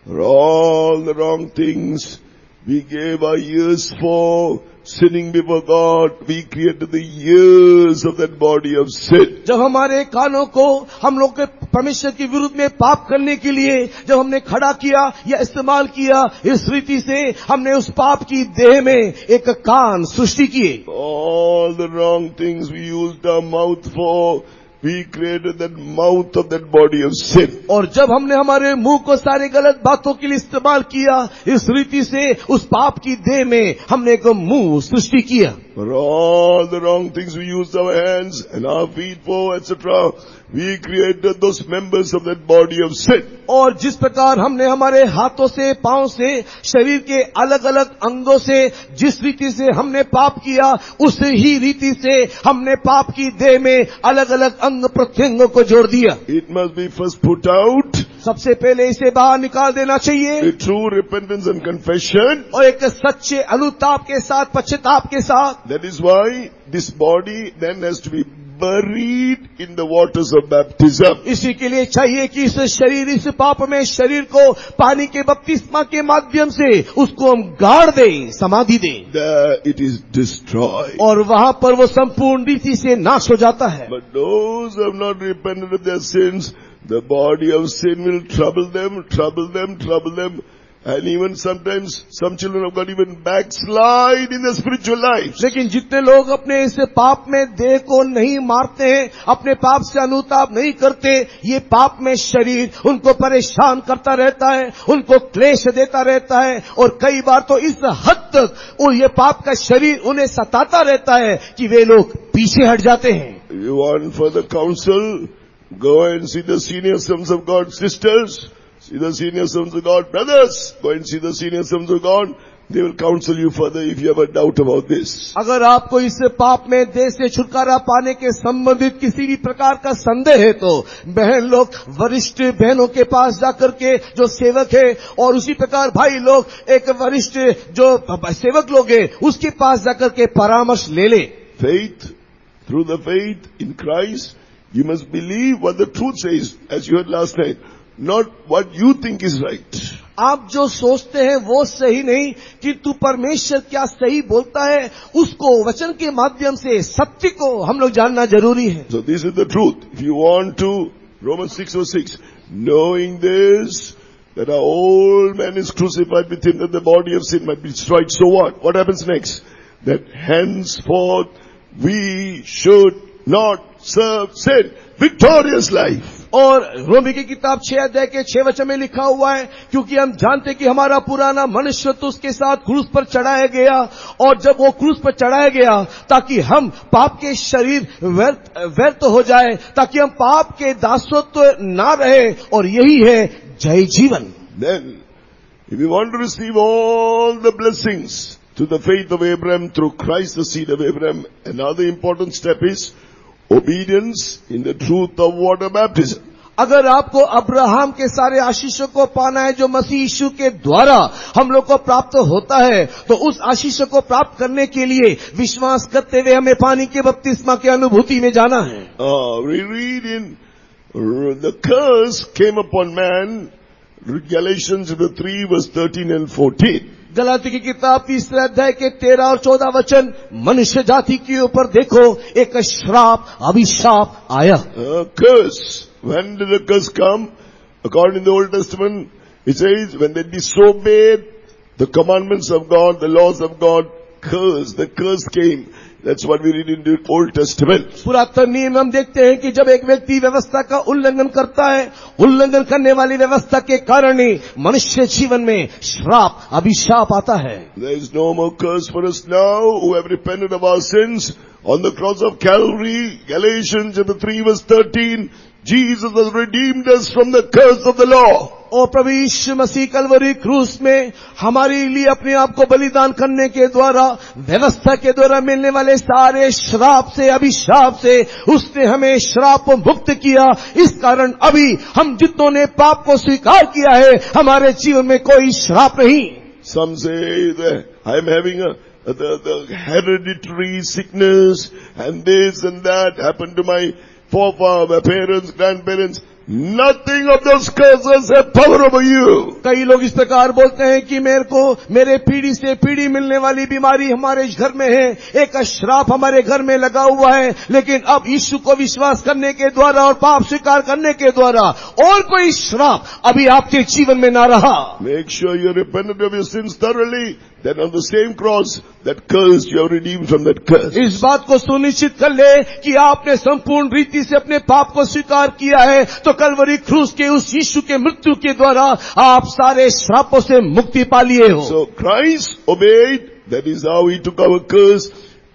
For all the wrong things, we gave our ears for sinning before God. We created the ears of that body of sin. जब हमारे कानों को हम लोग के परमेश्वर के विरुद्ध में पाप करने के लिए जब हमने खड़ा किया या इस्तेमाल किया, इस रीति से हमने उस पाप की देह में एक कान सृष्टि किए। All the wrong things we used our mouth for, we created that mouth of that body of sin. और जब हमने हमारे मुंह को सारे गलत बातों के लिए इस्तेमाल किया, इस रीति से उस पाप की देह में हमने एक मुंह सृष्टि किया। For all the wrong things we used our hands and our feet for, etc., we created those members of that body of sin. और जिस प्रकार हमने हमारे हाथों से, पांव से, शरीर के अलग अलग अंगों से जिस रीति से हमने पाप किया, उस ही रीति से हमने पाप की देह में अलग अलग अंग प्रत्यंगों को जोड़ दिया। It must be first put out. सबसे पहले इसे बाहर निकाल देना चाहिए। A true repentance and confession. और एक सच्चे अनुताप के साथ, पश्चाताप के साथ। That is why this body then has to be buried in the waters of baptism. इसी के लिए चाहिए कि इस शरीर, इस पाप में शरीर को पानी के बपतिस्मा के माध्यम से उसको हम गाड़ दें, समाधि दें। There it is destroyed. और वहां पर वो संपूर्ण रीति से नाश हो जाता है। But those who have not repented of their sins, the body of sin will trouble them, And even sometimes some children of God even backslide in their spiritual lives. लेकिन जितने लोग अपने इस पाप में देह को नहीं मारते हैं, अपने पाप से अनुताप नहीं करते, ये पाप में शरीर उनको परेशान करता रहता है, उनको क्लेश देता रहता है, और कई बार तो इस हद तक और ये पाप का शरीर उन्हें सताता रहता है कि वे लोग पीछे हट जाते हैं. You want further counsel? Go and see the senior sons of God, sisters. See the senior sons of God, brothers. Go and see the senior sons of God. They will counsel you further if you have a doubt about this. अगर आपको इस पाप में देह से छुटकारा पाने के संबंधित किसी भी प्रकार का संदेह है तो बहन लोग वरिष्ठ बहनों के पास जाकर के जो सेवक है, और उसी प्रकार भाई लोग एक वरिष्ठ जो सेवक लोग हैं उसके पास जाकर के परामर्श ले ले. Faith, through the faith in Christ, you must believe what the truth says, as you heard last night, not what you think is right. आप जो सोचते हैं वो सही नहीं, किंतु परमेश्वर क्या सही बोलता है उसको वचन के माध्यम से सत्य को हम लोग जानना जरूरी है. So this is the truth. If you want to, Romans 6:6, knowing this, that our old man is crucified with him, that the body of sin might be destroyed. So what? What happens next? That henceforth we should not serve sin. Victorious life. और रोमी की किताब 6 अध्याय के 6 वचन में लिखा हुआ है, क्योंकि हम जानते कि हमारा पुराना मनुष्य तो उसके साथ क्रूस पर चढ़ाया गया, और जब वो क्रूस पर चढ़ाया गया ताकि हम पाप के शरीर व्यर्थ हो जाए, ताकि हम पाप के दासत्व ना रहे, और यही है जय जीवन. Then, if you want to receive all the blessings to the faith of Abraham through Christ, the seed of Abraham, another important step is obedience in the truth of water baptism. अगर आपको Abraham के सारे आशीषों को पाना है जो मसीह यीशु के द्वारा हम लोग को प्राप्त होता है, तो उस आशीषों को प्राप्त करने के लिए विश्वास करते हुए हमें पानी के बपतिस्मा की अनुभूति में जाना है. We read in the curse came upon man, Galatians 3 verse 13 and 14. Galati की किताब 3 अध्याय के 13 और 14 वचन, मनुष्य जाति के ऊपर देखो एक श्राप अभिशाप आया. Curse. When did the curse come? According to the Old Testament, it says when they disobeyed the commandments of God, the laws of God, the curse came. That's what we read in the Old Testament. पुरातन नियम में हम देखते हैं कि जब एक व्यक्ति व्यवस्था का उल्लंघन करता है, उल्लंघन करने वाली व्यवस्था के कारण ही मनुष्य जीवन में श्राप अभिशाप आता है. There is no more curse for us now who have repented of our sins on the cross of Calvary. Galatians 3 verse 13, Jesus has redeemed us from the curse of the law. और प्रभु यीशु मसीह कलवरी क्रूस में हमारे लिए अपने आप को बलिदान करने के द्वारा, व्यवस्था के द्वारा मिलने वाले सारे श्राप से अभिशाप से उसने हमें श्राप मुक्त किया. इस कारण अभी हम जितनों ने पाप को स्वीकार किया है, हमारे जीवन में कोई श्राप नहीं. Some say that I am having the hereditary sickness and this and that happened to my parents, grandparents. Nothing of those curses have power over you. कई लोग इस प्रकार बोलते हैं कि मेरे को मेरे पीढ़ी से पीढ़ी मिलने वाली बीमारी हमारे घर में है, एक श्राप हमारे घर में लगा हुआ है, लेकिन अब यीशु को विश्वास करने के द्वारा और पाप स्वीकार करने के द्वारा और कोई श्राप अभी आपके जीवन में ना रहा. Make sure you repent of your sins thoroughly. Then on the same cross, that curse, you are redeemed from that curse. इस बात को सुनिश्चित कर ले कि आपने संपूर्ण रीति से अपने पाप को स्वीकार किया है, तो कलवरी क्रूस के उस यीशु के मृत्यु के द्वारा आप सारे श्रापों से मुक्ति पा लिए हो. So Christ obeyed. That is how he took our curse,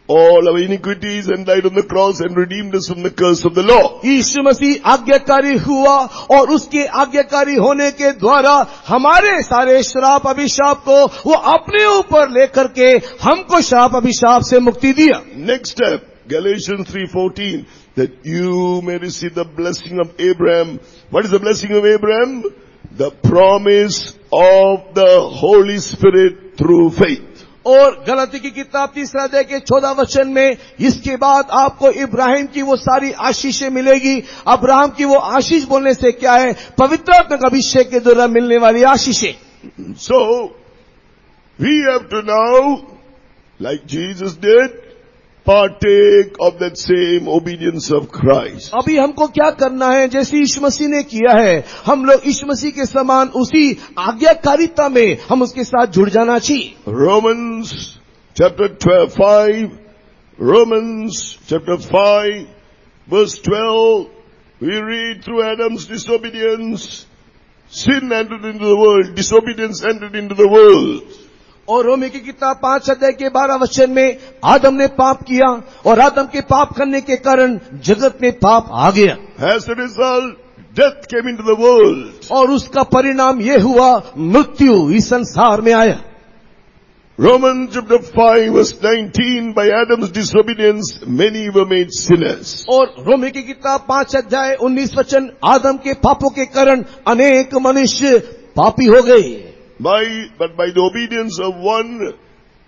all our iniquities, and died on the cross and redeemed us from the curse of the law. यीशु मसीह आज्ञाकारी हुआ और उसके आज्ञाकारी होने के द्वारा हमारे सारे श्राप अभिशाप को वो अपने ऊपर लेकर के हमको श्राप अभिशाप से मुक्ति दिया. Next step, Galatians 3:14, that you may receive the blessing of Abraham. What is the blessing of Abraham? The promise of the Holy Spirit through faith. और गलाती की किताब 3 अध्याय के 14 वचन में, इसके बाद आपको इब्राहिम की वो सारी आशीषें मिलेगी. अब्राहम की वो आशीष बोलने से क्या है? पवित्र आत्मा का अभिषेक के द्वारा मिलने वाली आशीषें. So, we have to now, like Jesus did, partake of that same obedience of Christ. अभी हमको क्या करना है? जैसे यीशु मसीह ने किया है, हम लोग यीशु मसीह के समान उसी आज्ञाकारिता में हम उसके साथ जुड़ जाना चाहिए। Romans chapter 5, Romans chapter 5, verse 12, we read through Adam's disobedience, sin entered into the world, disobedience entered into the world. और रोमी की किताब 5 अध्याय के 12 वचन में आदम ने पाप किया और आदम के पाप करने के कारण जगत में पाप आ गया। As a result, death came into the world. और उसका परिणाम ये हुआ, मृत्यु इस संसार में आया। Romans chapter 5 verse 19, by Adam's disobedience, many were made sinners. और रोमी की किताब 5 अध्याय 19 वचन, आदम के पापों के कारण अनेक मनुष्य पापी हो गए। But by the obedience of one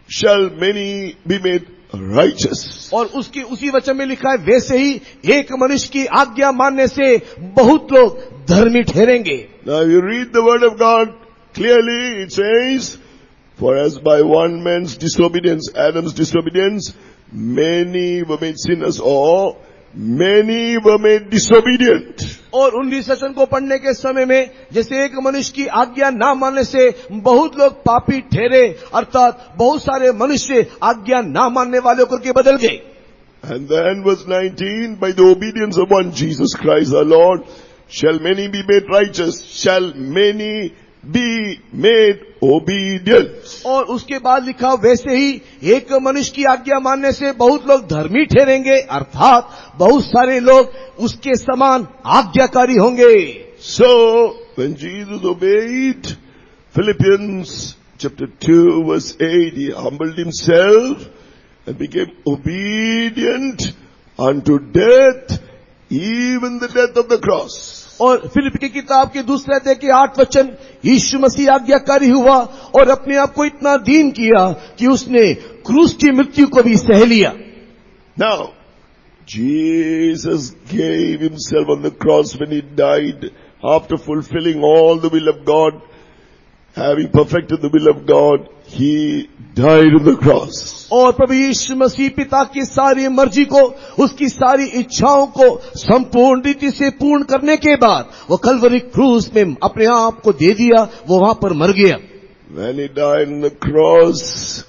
shall many be made righteous. और उसकी उसी वचन में लिखा है, वैसे ही एक मनुष्य की आज्ञा मानने से बहुत लोग धर्मी ठहरेंगे। Now you read the word of God clearly, it says, for as by one man's disobedience, Adam's disobedience, many were made sinners, or many were made disobedient. और 19 वचन को पढ़ने के समय में जैसे एक मनुष्य की आज्ञा ना मानने से बहुत लोग पापी ठहरे, अर्थात बहुत सारे मनुष्य आज्ञा ना मानने वाले होकर के बदल गए। And then verse 19, by the obedience of one Jesus Christ our Lord, shall many be made righteous, shall many be made obedient. और उसके बाद लिखा, वैसे ही एक मनुष्य की आज्ञा मानने से बहुत लोग धर्मी ठहरेंगे, अर्थात बहुत सारे लोग उसके समान आज्ञाकारी होंगे। So, when Jesus obeyed, Philippians chapter 2 verse 8, he humbled himself and became obedient unto death, even the death of the cross. और फिलिप की किताब के दूसरे अध्याय के 8 वचन, यीशु मसीह आज्ञाकारी हुआ और अपने आप को इतना दीन किया कि उसने क्रूस की मृत्यु को भी सह लिया। Now, Jesus gave himself on the cross when he died, after fulfilling all the will of God, having perfected the will of God, he died on the cross. और प्रभु यीशु मसीह पिता की सारी मर्जी को, उसकी सारी इच्छाओं को संपूर्ण रीति से पूर्ण करने के बाद वो कलवरी क्रूस में अपने आप को दे दिया, वो वहां पर मर गया। When he died on the cross,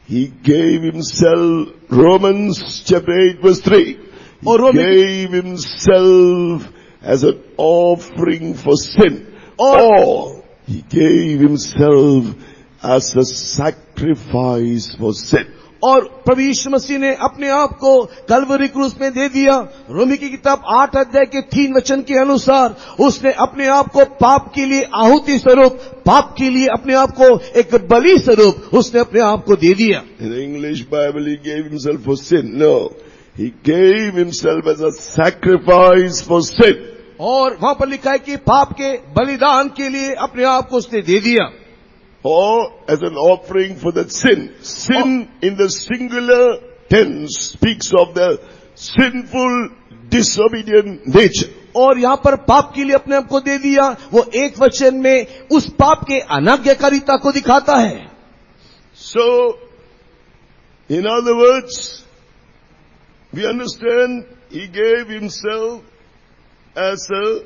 he gave himself, Romans chapter 8 verse 3, he gave himself as an offering for sin, or he gave himself as a sacrifice for sin. और प्रभु यीशु मसीह ने अपने आप को कलवरी क्रूस में दे दिया। रोमी की किताब 8 अध्याय के 3 वचन के अनुसार उसने अपने आप को पाप के लिए आहुति स्वरूप, पाप के लिए अपने आप को एक बलि स्वरूप उसने अपने आप को दे दिया। In the English Bible, he gave himself for sin. No, he gave himself as a sacrifice for sin. और वहां पर लिखा है कि पाप के बलिदान के लिए अपने आप को उसने दे दिया, or as an offering for that sin. Sin in the singular tense speaks of the sinful, disobedient nature. और यहाँ पर पाप के लिए अपने आप को दे दिया, वो एक वचन में उस पाप के अनाज्ञाकारिता को दिखाता है। So, in other words, we understand he gave himself as a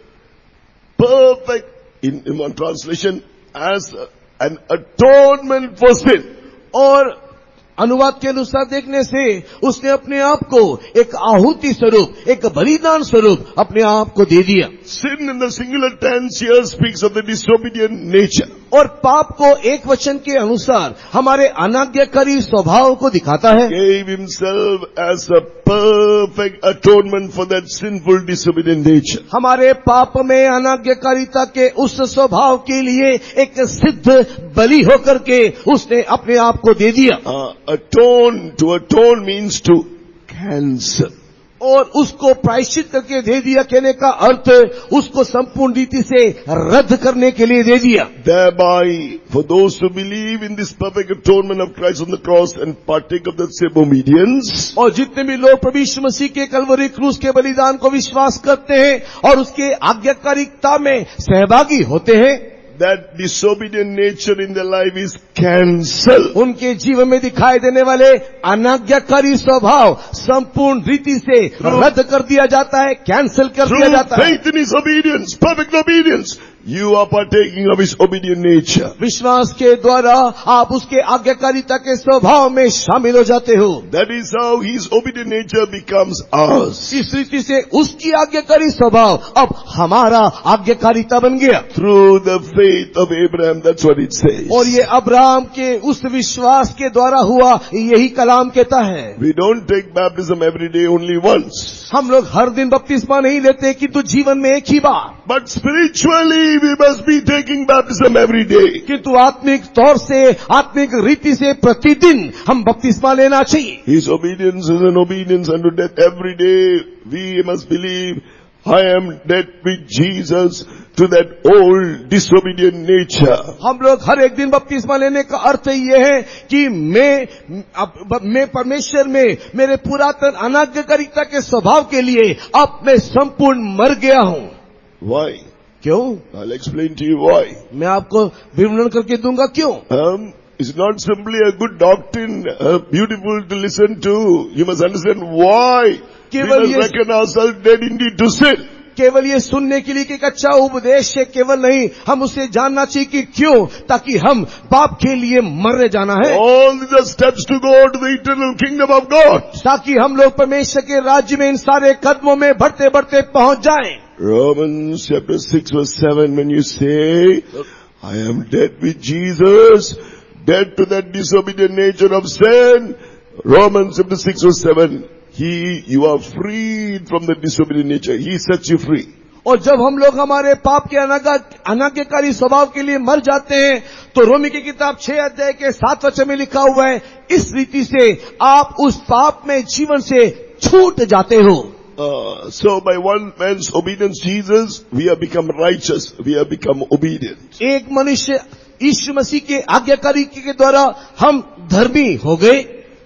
perfect, in one translation, as an atonement for sin. और अनुवाद के अनुसार देखने से उसने अपने आप को एक आहुति स्वरूप, एक बलिदान स्वरूप अपने आप को दे दिया। Sin in the singular tense here speaks of the disobedient nature. और पाप को एक वचन के अनुसार हमारे अनाज्ञाकारी स्वभाव को दिखाता है। Gave himself as a perfect atonement for that sinful, disobedient nature. हमारे पाप में अनाज्ञाकारिता के उस स्वभाव के लिए एक सिद्ध बलि होकर के उसने अपने आप को दे दिया। To atone means to cancel. और उसको प्रायश्चित करके दे दिया कहने का अर्थ उसको संपूर्ण रीति से रद्द करने के लिए दे दिया। Thereby, for those who believe in this perfect atonement of Christ on the cross and partake of that same obedience, और जितने भी लोग प्रभु यीशु मसीह के कलवरी क्रूस के बलिदान को विश्वास करते हैं और उसके आज्ञाकारिता में सहभागी होते हैं, that disobedient nature in their life is cancelled. उनके जीवन में दिखाई देने वाले अनाज्ञाकारी स्वभाव संपूर्ण रीति से रद्द कर दिया जाता है, कैंसिल कर दिया Through जाता है। faith in His obedience, perfect obedience, you are partaking of His obedient nature. विश्वास के द्वारा आप उसके आज्ञाकारिता के स्वभाव में शामिल हो जाते हो। That is how His obedient nature becomes ours. इस रीति से उसकी आज्ञाकारी स्वभाव अब हमारा आज्ञाकारिता बन गया। Through the faith of Abraham, that's what it says. और ये अब्राहम के उस विश्वास के द्वारा हुआ, यही कलाम कहता है। We don't take baptism every day, only once. हम लोग हर दिन बपतिस्मा नहीं लेते कि तो जीवन में एक ही बार, But spiritually, we must be taking baptism every day. किंतु आत्मिक तौर से, आत्मिक रीति से प्रतिदिन हम बपतिस्मा लेना चाहिए। His obedience is an obedience unto death. Every day we must believe, I am dead with Jesus to that old disobedient nature. हम लोग हर एक दिन बपतिस्मा लेने का अर्थ ये है कि मैं परमेश्वर में मेरे पुरातन अनाज्ञाकारिता के स्वभाव के लिए अब मैं संपूर्ण मर गया हूँ। Why? क्यों? I'll explain to you why. मैं आपको विवरण करके दूंगा क्यों। It's not simply a good doctrine, beautiful to listen to. You must understand why. We must reckon ourselves dead indeed to sin. केवल ये सुनने के लिए कि एक अच्छा उपदेश है, केवल नहीं, हम उसे जानना चाहिए कि क्यों, ताकि हम पाप के लिए मरने जाना है। All these are steps to go to the eternal kingdom of God. ताकि हम लोग परमेश्वर के राज्य में इन सारे कदमों में बढ़ते बढ़ते पहुंच जाएं। Romans chapter 6 verse 7, when you say, I am dead with Jesus, dead to that disobedient nature of sin, Romans chapter 6 verse 7, you are freed from the disobedient nature. He sets you free. और जब हम लोग हमारे पाप के अनाज्ञाकारी स्वभाव के लिए मर जाते हैं, तो रोमी की किताब 6 अध्याय के 7 वचन में लिखा हुआ है, इस रीति से आप उस पाप में जीवन से छूट जाते हो। So by one man's obedience Jesus, we have become righteous, we have become obedient. एक मनुष्य यीशु मसीह के आज्ञाकारी के द्वारा हम धर्मी हो गए।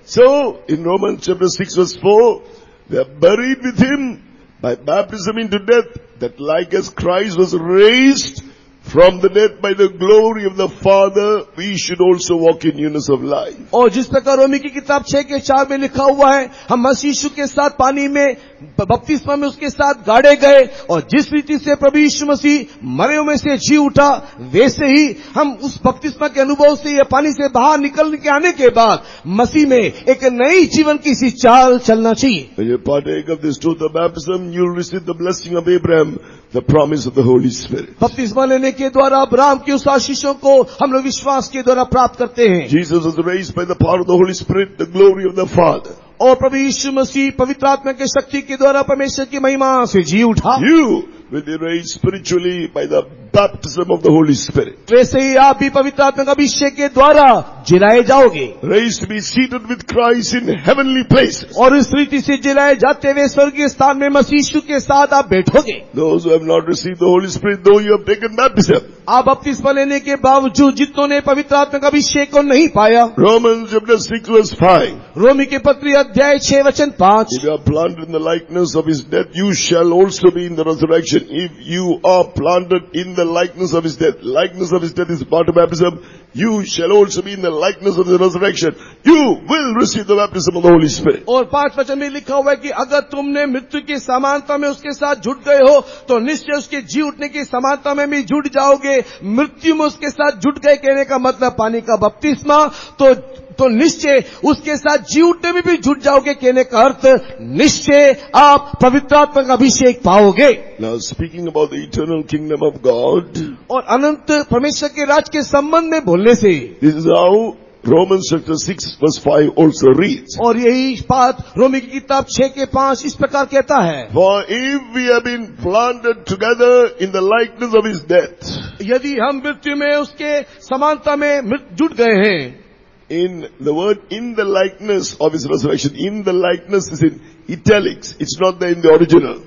So in Romans chapter 6 verse 4, we are buried with Him by baptism into death, that like as Christ was raised from the dead by the glory of the Father, we should also walk in newness of life. और जिस प्रकार रोमी की किताब 6 के 4 में लिखा हुआ है, हम मसीह यीशु के साथ पानी में बपतिस्मा में उसके साथ गाड़े गए, और जिस रीति से प्रभु यीशु मसीह मरे हुए में से जी उठा, वैसे ही हम उस बपतिस्मा के अनुभव से या पानी से बाहर निकल के आने के बाद मसीह में एक नई जीवन की सी चाल चलना चाहिए। When you partake of this truth of baptism, you'll receive the blessing of Abraham, the promise of the Holy Spirit. बपतिस्मा लेने के द्वारा अब्राहम की उस आशीषों को हम लोग विश्वास के द्वारा प्राप्त करते हैं। Jesus was raised by the power of the Holy Spirit, the glory of the Father. और प्रभु यीशु मसीह पवित्र आत्मा की शक्ति के द्वारा परमेश्वर की महिमा से जी उठा। You will be raised spiritually by the baptism of the Holy Spirit. वैसे ही आप भी पवित्र आत्मा का अभिषेक के द्वारा जिलाए जाओगे। Raised to be seated with Christ in heavenly places. और इस रीति से जिलाए जाते हुए स्वर्गीय स्थान में मसीह यीशु के साथ आप बैठोगे। Those who have not received the Holy Spirit, though you have taken baptism. आप बपतिस्मा लेने के बावजूद जितनों ने पवित्र आत्मा का अभिषेक को नहीं पाया। Romans chapter 6 verse 5. रोमी के पत्री अध्याय 6 वचन 5। If you are planted in the likeness of His death, you shall also be in the resurrection. If you are planted in the likeness of His death, likeness of His death is part of baptism, you shall also be in the likeness of the resurrection. You will receive the baptism of the Holy Spirit. और 5 वचन में लिखा हुआ है कि अगर तुमने मृत्यु की समानता में उसके साथ जुट गए हो, तो निश्चय उसके जी उठने की समानता में भी जुट जाओगे। मृत्यु में उसके साथ जुट गए कहने का मतलब पानी का बपतिस्मा, तो निश्चय उसके साथ जी उठने में भी जुट जाओगे कहने का अर्थ निश्चय आप पवित्र आत्मा का अभिषेक पाओगे। Now speaking about the eternal kingdom of God, और अनंत परमेश्वर के राज के संबंध में बोलने से this is how Romans chapter 6 verse 5 also reads. और यही बात रोमी की किताब 6 के 5 इस प्रकार कहता है, For if we have been planted together in the likeness of His death. यदि हम मृत्यु में उसके समानता में जुट गए हैं। In the word in the likeness of His resurrection, in the likeness is in italics. It's not there in the original.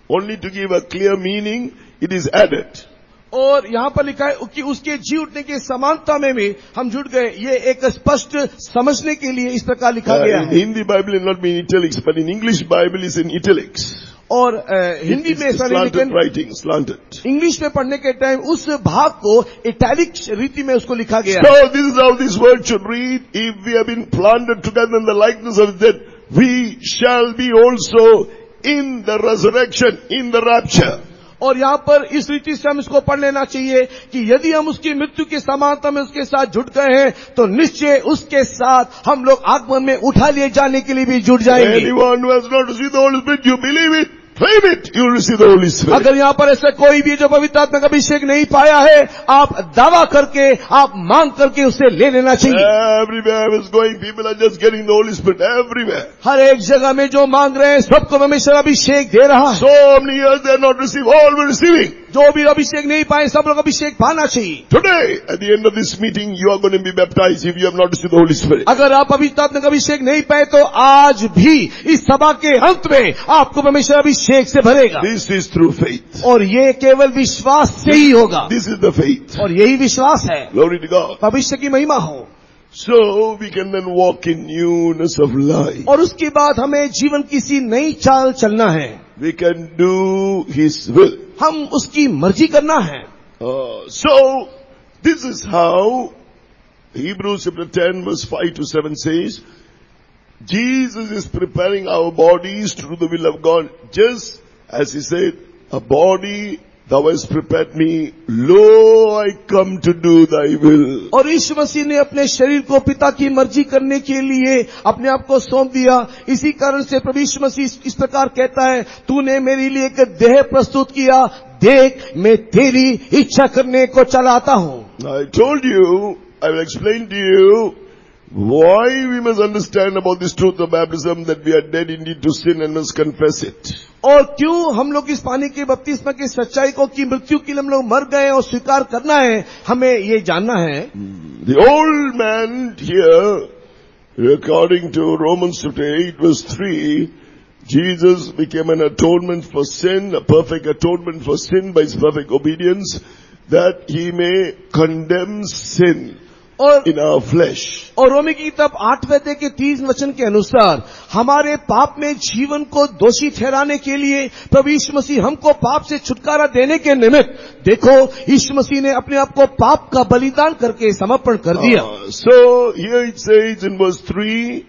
Only to give a clear meaning, it is added. और यहाँ पर लिखा है कि उसके जी उठने की समानता में भी हम जुट गए। ये एक स्पष्ट समझने के लिए इस प्रकार लिखा गया है। In Hindi Bible it not be in italics, but in English Bible is in italics. और हिंदी में ऐसा नहीं, slanted लेकिन writing, slanted. इंग्लिश में पढ़ने के टाइम उस भाग को इटैलिक रीति में उसको लिखा गया है। So this is how this word should read. If we have been planted together in the likeness of death, we shall be also in the resurrection, in the rapture. और यहाँ पर इस रीति से हम इसको पढ़ लेना चाहिए कि यदि हम उसकी मृत्यु की समानता में उसके साथ जुट गए हैं तो निश्चय उसके साथ हम लोग आगमन में उठा लिए जाने के लिए भी जुट जाएंगे। Anyone who has not received the Holy Spirit, you believe it, claim it, you will receive the Holy Spirit. अगर यहाँ पर ऐसा कोई भी जो पवित्र आत्मा का अभिषेक नहीं पाया है, आप दावा करके, आप मांग करके उसे ले लेना चाहिए। Everywhere I was going, people are just getting the Holy Spirit, everywhere. हर एक जगह में जो मांग रहे हैं सबको परमेश्वर अभिषेक दे रहा है। So many years they are not received, all were receiving. जो भी अभिषेक नहीं पाए सब लोग अभिषेक पाना चाहिए। Today, at the end of this meeting, you are going to be baptized if you have not received the Holy Spirit. अगर आप पवित्र आत्मा का अभिषेक नहीं पाए तो आज भी इस सभा के अंत में आपको परमेश्वर अभिषेक से भरेगा। This is through faith. और ये केवल विश्वास से ही होगा। This is the faith. और यही विश्वास है। Glory to God. भविष्य की महिमा हो। So we can then walk in newness of life. और उसके बाद हमें जीवन की सी नई चाल चलना है। We can do His will. हम उसकी मर्जी करना है। So this is how Hebrews chapter 10 verse 5 to 7 says, Jesus is preparing our bodies to do the will of God, just as He said, a body thou hast prepared me, lo, I come to do thy will. और यीशु मसीह ने अपने शरीर को पिता की मर्जी करने के लिए अपने आप को सौंप दिया। इसी कारण से प्रभु यीशु मसीह इस प्रकार कहता है, तूने मेरे लिए एक देह प्रस्तुत किया, देख मैं तेरी इच्छा करने को चलाता हूँ। I told you, I will explain to you why we must understand about this truth of baptism, that we are dead indeed to sin and must confess it. और क्यों हम लोग इस पानी के बपतिस्मा की सच्चाई को कि मृत्यु के लिए हम लोग मर गए और स्वीकार करना है, हमें ये जानना है। The old man here, according to Romans chapter 8 verse 3, Jesus became an atonement for sin, a perfect atonement for sin by His perfect obedience, that He may condemn sin और in our flesh. और रोमी की किताब 8वें अध्याय के 30 वचन के अनुसार हमारे पाप में जीवन को दोषी ठहराने के लिए प्रभु यीशु मसीह हमको पाप से छुटकारा देने के निमित्त, देखो यीशु मसीह ने अपने आप को पाप का बलिदान करके समर्पण कर दिया। So here it says in verse 3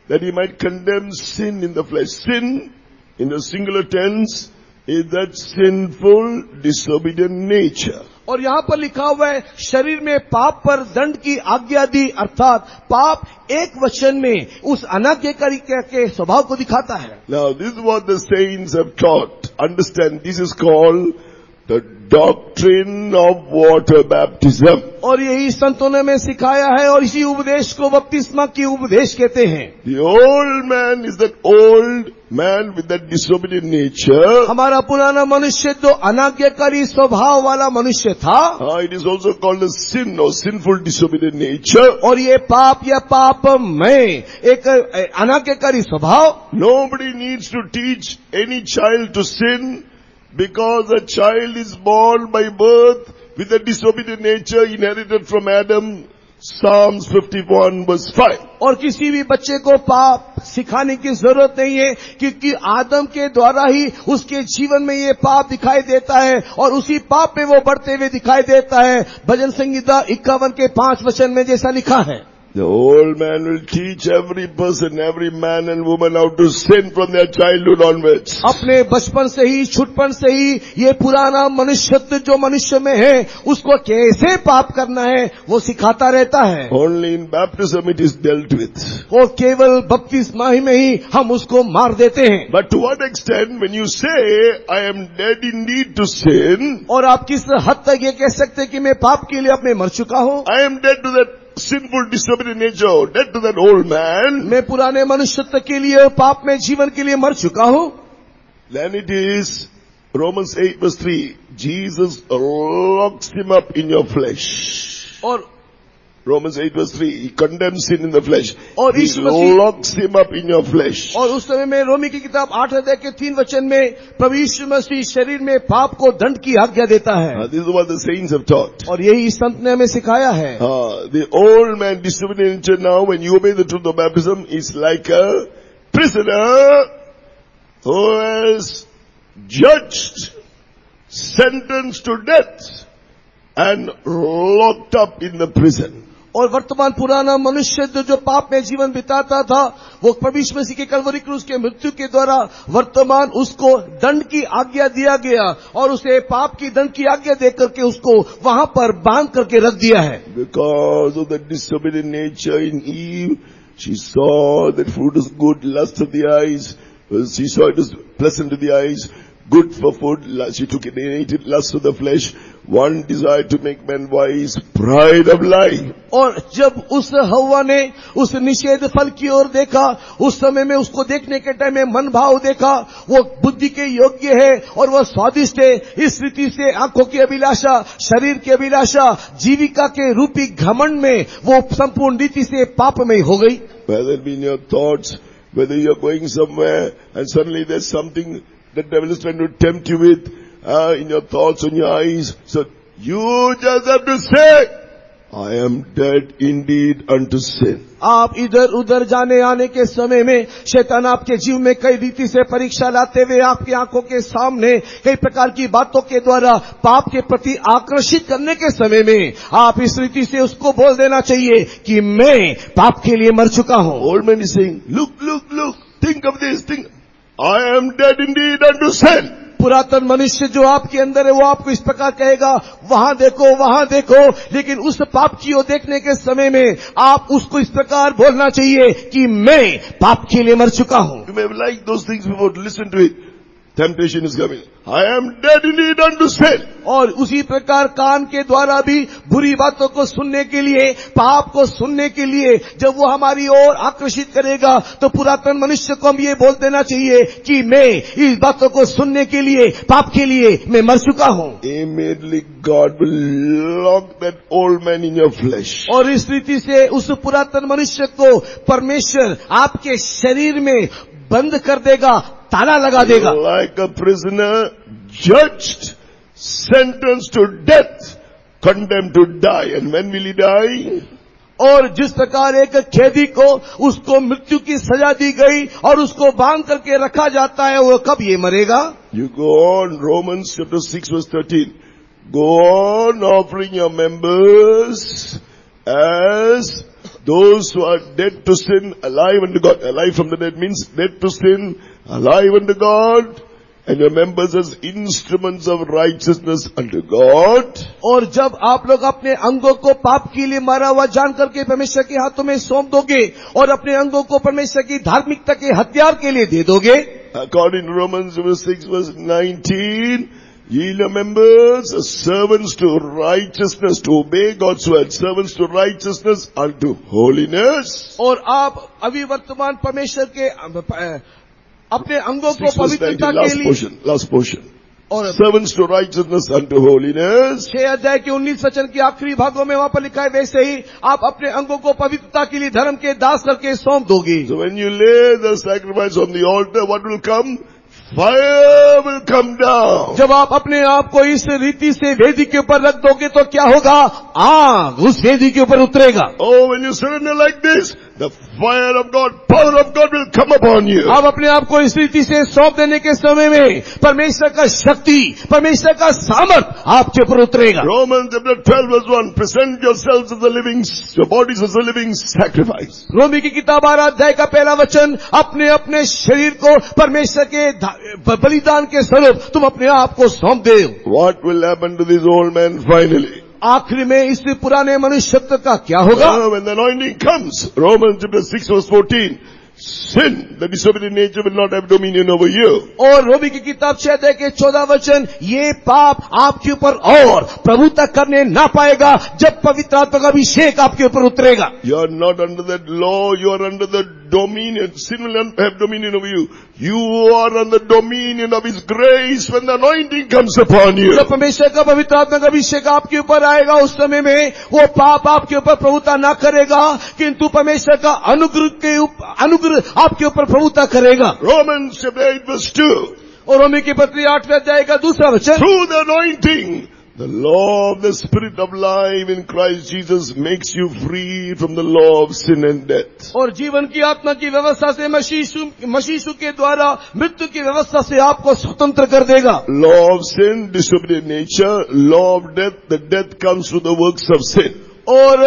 that He might condemn sin in the flesh. Sin in the singular tense is that sinful, disobedient nature. और यहाँ पर लिखा हुआ है, शरीर में पाप पर दंड की आज्ञा दी, अर्थात पाप एक वचन में उस अनाज्ञाकारी के स्वभाव को दिखाता है। Now this is what the saints have taught. Understand, this is called the doctrine of water baptism. और यही संतों ने में सिखाया है और इसी उपदेश को बपतिस्मा की उपदेश कहते हैं। The old man is that old man with that disobedient nature. हमारा पुराना मनुष्य जो अनाज्ञाकारी स्वभाव वाला मनुष्य था, It is also called a sin or sinful disobedient nature. और ये पाप या पाप में एक अनाज्ञाकारी स्वभाव। Nobody needs to teach any child to sin, because a child is born by birth with a disobedient nature inherited from Adam. Psalms 51 verse 5. और किसी भी बच्चे को पाप सिखाने की जरूरत नहीं है, क्योंकि आदम के द्वारा ही उसके जीवन में ये पाप दिखाई देता है और उसी पाप में वो बढ़ते हुए दिखाई देता है। भजन संहिता 51 के 5 वचन में जैसा लिखा है, The old man will teach every person, every man and woman how to sin from their childhood onwards. अपने बचपन से ही, छुटपन से ही ये पुराना मनुष्यत्व जो मनुष्य में है उसको कैसे पाप करना है वो सिखाता रहता है। Only in baptism it is dealt with. वो केवल बपतिस्मा ही में ही हम उसको मार देते हैं। But to what extent when you say, I am dead indeed to sin, और आप किस हद तक ये कह सकते हैं कि मैं पाप के लिए अपने मर चुका हूँ, I am dead to that sinful disobedient nature, dead to that old man, मैं पुराने मनुष्यत्व के लिए, पाप में जीवन के लिए मर चुका हूँ, then it is Romans 8 verse 3, Jesus locks him up in your flesh. और Romans 8 verse 3, He condemns sin in the flesh. और He Yeshu Masih locks him up in your flesh. और उस समय में रोमी की किताब 8 अध्याय के 3 वचन में प्रभु यीशु मसीह शरीर में पाप को दंड की आज्ञा देता है। This is what the saints have taught. और यही संत ने हमें सिखाया है। The old man disobedient nature now, when you obey the truth of baptism, is like a prisoner who has judged, sentenced to death, and locked up in the prison. और वर्तमान पुराना मनुष्य जो पाप में जीवन बिताता था, वो परमेश्वर मसीह के कलवरी क्रूस के मृत्यु के द्वारा वर्तमान उसको दंड की आज्ञा दिया गया और उसे पाप की दंड की आज्ञा देकर के उसको वहां पर बांध करके रख दिया है. Because of the disobedient nature in Eve, she saw that food is good, lust of the eyes. She saw it was pleasant to the eyes, good for food. She took it and ate it, lust of the flesh. One desire to make man wise, pride of life. और जब उस हव्वा ने उस निषेध फल की ओर देखा, उस समय में उसको देखने के टाइम में मन भाव देखा, वो बुद्धि के योग्य है और वह स्वादिष्ट है. इस रीति से आंखों की अभिलाषा, शरीर की अभिलाषा, जीविका के रूपी घमंड में वो संपूर्ण रीति से पाप में हो गई. Whether it be in your thoughts, whether you are going somewhere and suddenly there's something the devil is trying to tempt you with, in your thoughts, in your eyes. So you just have to say, I am dead indeed unto sin. आप इधर उधर जाने आने के समय में शैतान आपके जीव में कई रीति से परीक्षा लाते हुए आपकी आंखों के सामने कई प्रकार की बातों के द्वारा पाप के प्रति आकर्षित करने के समय में आप इस रीति से उसको बोल देना चाहिए कि मैं पाप के लिए मर चुका हूं. Old man is saying, look, think of this, think. I am dead indeed unto sin. पुरातन मनुष्य जो आपके अंदर है वो आपको इस प्रकार कहेगा, वहां देखो, लेकिन उस पाप की ओर देखने के समय में आप उसको इस प्रकार बोलना चाहिए कि मैं पाप के लिए मर चुका हूं. You may have liked those things before, to listen to it. Temptation is coming. I am dead indeed unto sin. और उसी प्रकार कान के द्वारा भी बुरी बातों को सुनने के लिए, पाप को सुनने के लिए जब वो हमारी ओर आकर्षित करेगा तो पुरातन मनुष्य को हम ये बोल देना चाहिए कि मैं इस बातों को सुनने के लिए, पाप के लिए मैं मर चुका हूं. Immediately God will lock that old man in your flesh. और इस रीति से उस पुरातन मनुष्य को परमेश्वर आपके शरीर में बंद कर देगा, ताला लगा देगा. Like a prisoner judged, sentenced to death, condemned to die. And when will he die? और जिस प्रकार एक कैदी को उसको मृत्यु की सजा दी गई और उसको बांध करके रखा जाता है, वो कब ये मरेगा? You go on, Romans chapter 6 verse 13. Go on offering your members as those who are dead to sin, alive unto God. Alive from the dead means dead to sin, alive unto God, and your members as instruments of righteousness unto God. और जब आप लोग अपने अंगों को पाप के लिए मारा हुआ जान करके परमेश्वर के हाथों में सौंप दोगे और अपने अंगों को परमेश्वर की धार्मिकता के हथियार के लिए दे दोगे, According to Romans 6 verse 19, ye the members as servants to righteousness, to obey God's word, servants to righteousness unto holiness. और आप अभी वर्तमान परमेश्वर के अपने अंगों को 6 verse 19, पवित्रता के लिए, last portion. और Servants to righteousness unto holiness. 6 अध्याय के 19 वचन के आखिरी भागों में वहां पर लिखा है, वैसे ही आप अपने अंगों को पवित्रता के लिए धर्म के दास करके सौंप दोगे. So when you lay the sacrifice on the altar, what will come? Fire will come down. जब आप अपने आप को इस रीति से वेदी के ऊपर रख दोगे तो क्या होगा? आग उस वेदी के ऊपर उतरेगा. Oh, when you surrender like this, the fire of God, power of God will come upon you. आप अपने आप को इस रीति से सौंप देने के समय में परमेश्वर का शक्ति, परमेश्वर का सामर्थ आपके ऊपर उतरेगा. Romans chapter 12 verse 1, present yourselves as a living, your bodies as a living sacrifice. रोमी की किताब 12 अध्याय का पहला वचन, अपने अपने शरीर को परमेश्वर के बलिदान के स्वरूप तुम अपने आप को सौंप दे. What will happen to this old man finally? आखिर में इस पुराने मनुष्यत्व का क्या होगा? When the anointing comes, Romans chapter 6 verse 14, sin, the disobedient nature will not have dominion over you. और रोमी की किताब 6 अध्याय के 14 वचन, ये पाप आपके ऊपर और प्रभुता करने ना पाएगा जब पवित्र आत्मा का अभिषेक आपके ऊपर उतरेगा. You are not under that law, you are under the dominion. Sin will not have dominion over you. You are under the dominion of His grace when the anointing comes upon you. जब परमेश्वर का पवित्र आत्मा का अभिषेक आपके ऊपर आएगा उस समय में वो पाप आपके ऊपर प्रभुता ना करेगा, किंतु परमेश्वर का अनुग्रह आपके ऊपर प्रभुता करेगा. Romans chapter 8 verse 2. और रोमी की पत्री 8वें अध्याय का दूसरा वचन, Through the anointing, The law of the Spirit of life in Christ Jesus makes you free from the law of sin and death. और जीवन की आत्मा की व्यवस्था से मसीह के द्वारा मृत्यु की व्यवस्था से आपको स्वतंत्र कर देगा. Law of sin, disobedient nature. Law of death, the death comes through the works of sin. और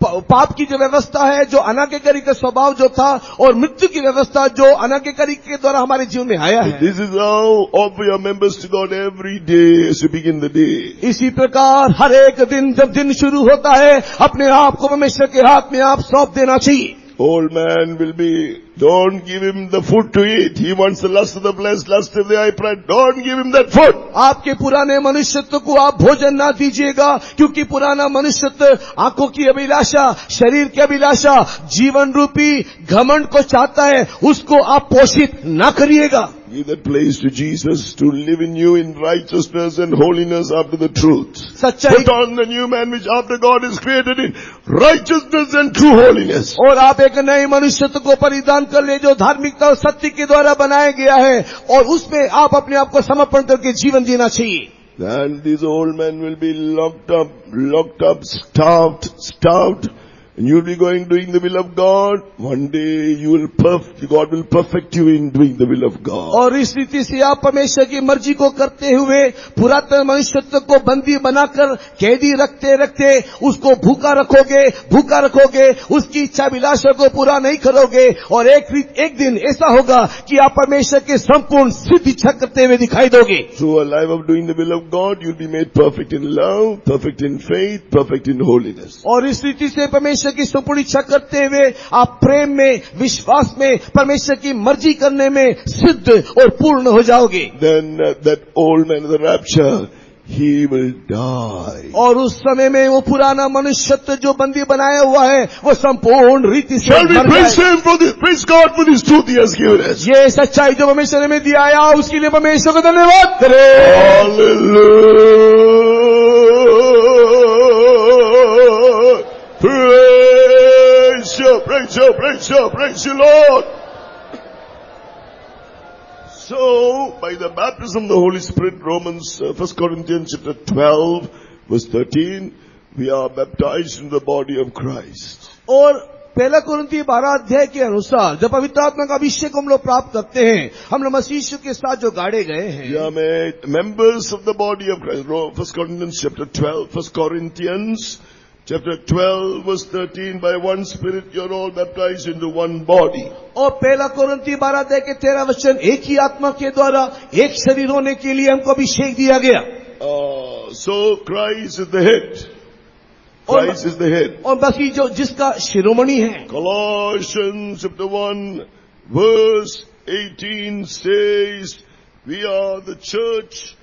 पाप की जो व्यवस्था है, जो अनाज्ञाकारी का स्वभाव जो था, और मृत्यु की व्यवस्था जो अनाज्ञाकारी के द्वारा हमारे जीवन में आया है. This is how offer your members to God every day as you begin the day. इसी प्रकार हर एक दिन जब दिन शुरू होता है, अपने आप को परमेश्वर के हाथ में आप सौंप देना चाहिए. Old man will be, don't give him the food to eat. He wants the lust of the flesh, lust of the eye, pride. Don't give him that food. आपके पुराने मनुष्यत्व को आप भोजन ना दीजिएगा, क्योंकि पुराना मनुष्यत्व आंखों की अभिलाषा, शरीर की अभिलाषा, जीवन रूपी घमंड को चाहता है, उसको आप पोषित ना करिएगा. Give that place to Jesus to live in you in righteousness and holiness after the truth. सच्चाई. Put on the new man which after God is created in righteousness and true holiness. और आप एक नए मनुष्यत्व को परिधान कर ले, जो धार्मिकता और सत्य के द्वारा बनाया गया है, और उसमें आप अपने आप को समर्पण करके जीवन जीना चाहिए. And these old men will be locked up, starved. And you'll be going doing the will of God. One day God will perfect you in doing the will of God. और इस रीति से आप परमेश्वर की मर्जी को करते हुए पुरातन मनुष्यत्व को बंदी बनाकर कैदी रखते उसको भूखा रखोगे, उसकी इच्छा विलासों को पूरा नहीं करोगे, और एक दिन ऐसा होगा कि आप परमेश्वर के संपूर्ण सिद्ध इच्छा करते हुए दिखाई दोगे. Through a life of doing the will of God, you'll be made perfect in love, perfect in faith, perfect in holiness. और इस रीति से परमेश्वर की संपूर्ण इच्छा करते हुए आप प्रेम में, विश्वास में, परमेश्वर की मर्जी करने में सिद्ध और पूर्ण हो जाओगे. Then that old man of the rapture, he will die. और उस समय में वो पुराना मनुष्यत्व जो बंदी बनाया हुआ है, वो संपूर्ण रीति से Shall we मर praise जाएगा. him for this? Praise God for this truth he has given us. ये सच्चाई जो परमेश्वर ने हमें दिया है, उसके लिए परमेश्वर को धन्यवाद करें. Hallelujah. Praise you, Lord. So, by the baptism of the Holy Spirit, Romans, 1 Corinthians chapter 12, verse 13, we are baptized in the body of Christ. और पहला कुरिन्थी 12 अध्याय के अनुसार जब पवित्र आत्मा का अभिषेक हम लोग प्राप्त करते हैं, हम लोग मसीह यीशु के साथ जो गाड़े गए हैं, We are made members of the body of Christ. 1 Corinthians chapter 12, 1 Corinthians chapter 12 verse 13, by one Spirit you are all baptized into one body. और पहला कुरिन्थी 12 अध्याय के 13 वचन, एक ही आत्मा के द्वारा एक शरीर होने के लिए हमको अभिषेक दिया गया. So Christ is the head. Christ is the head. और बाकी जो जिसका शिरोमणि है. Colossians chapter 1 verse 18 says, we are the church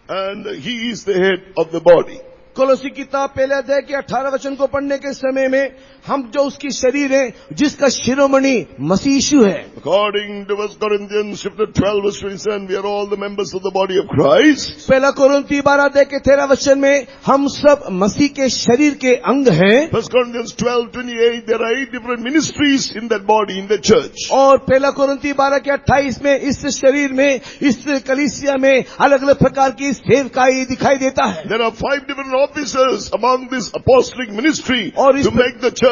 and he is the head of the body. कोलोसी किताब पहले अध्याय के 18 वचन को पढ़ने के समय में हम जो उसकी शरीर है, जिसका शिरोमणि मसीह यीशु है. According to 1 Corinthians chapter 12 verse 27, we are all the members of the body of Christ. पहला कोरिन्थी 12 अध्याय के 13 वचन में हम सब मसीह के शरीर के अंग हैं. 1 Corinthians 12:28, there are 8 different ministries in that body, in the church. और पहला कोरिन्थी 12 के 28 में इस शरीर में, इस कलीसिया में अलग अलग प्रकार की सेवकाई दिखाई देता है. There are 5 different officers among this apostolic ministry और to make the church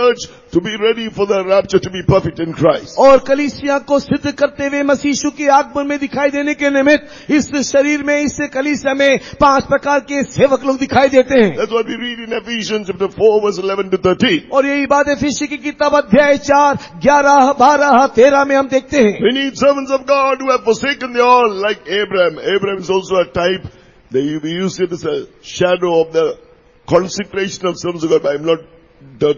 to be ready for the rapture, to be perfect in Christ. और कलीसिया को सिद्ध करते हुए मसीह यीशु के आगमन में दिखाई देने के निमित्त इस शरीर में, इस कलीसिया में 5 प्रकार के सेवक लोग दिखाई देते हैं. That's what we read in Ephesians chapter 4 verse 11 to 13. और यही बात एफिसी की किताब अध्याय 4, 11, 12, 13 में हम देखते हैं. We need servants of God who have forsaken the all, like Abraham. Abraham is also a type. We use it as a shadow of the consecration of servants of God. I'm not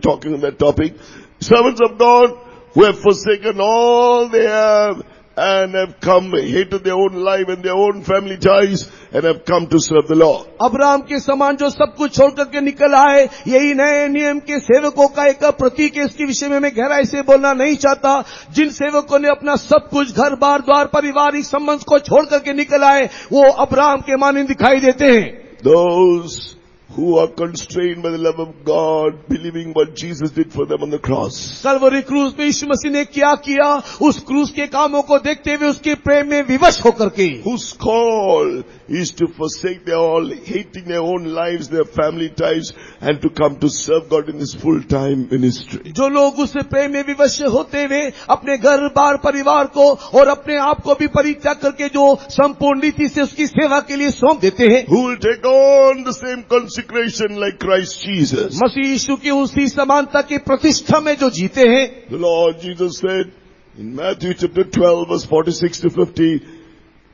talking on that topic. Servants of God who have forsaken all they have and have come, hated their own life and their own family ties and have come to serve the Lord. Abraham के समान जो सब कुछ छोड़ करके निकल आए, यही नए नियम के सेवकों का एक प्रतीक है. इसके विषय में मैं गहराई से बोलना नहीं चाहता. जिन सेवकों ने अपना सब कुछ, घर बार द्वार, पारिवारिक संबंध को छोड़ करके निकल आए, वो अब्राहम के मानने दिखाई देते हैं. Those who are constrained by the love of God, believing what Jesus did for them on the cross. Kalvari क्रूस पे यीशु मसीह ने क्या किया, उस क्रूस के कामों को देखते हुए उसके प्रेम में विवश होकर के, Whose call is to forsake their all, hating their own lives, their family ties, and to come to serve God in His full-time ministry. जो लोग उस प्रेम में विवश होते हुए अपने घर बार परिवार को और अपने आप को भी परित्याग करके जो संपूर्ण रीति से उसकी सेवा के लिए सौंप देते हैं, Who will take on the same consecration like Christ Jesus. मसीह यीशु की उसी समानता की प्रतिष्ठा में जो जीते हैं. The Lord Jesus said in Matthew chapter 12 verse 46 to 50,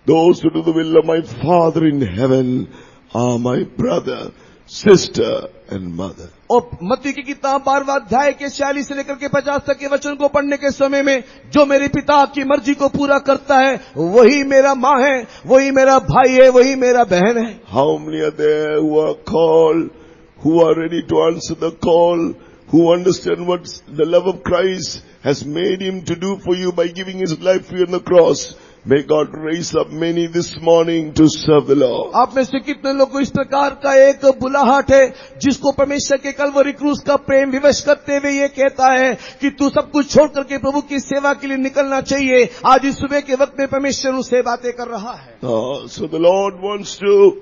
those who do the will of my Father in heaven are my brother, sister and mother. और मत्ती की किताब 12वां अध्याय के 46 से लेकर के 50 तक के वचन को पढ़ने के समय में, जो मेरे पिता की मर्जी को पूरा करता है वही मेरा माँ है, वही मेरा भाई है, वही मेरा बहन है. How many are there who are called, who are ready to answer the call, who understand what the love of Christ has made Him to do for you by giving His life for you on the cross? May God raise up many this morning to serve the Lord. आप में से कितने लोग को इस प्रकार का एक बुलाहट है जिसको परमेश्वर के कलवरी क्रूस का प्रेम विवश करते हुए ये कहता है कि तू सब कुछ छोड़ करके प्रभु की सेवा के लिए निकलना चाहिए. आज इस सुबह के वक्त में परमेश्वर उससे बातें कर रहा है. So the Lord wants to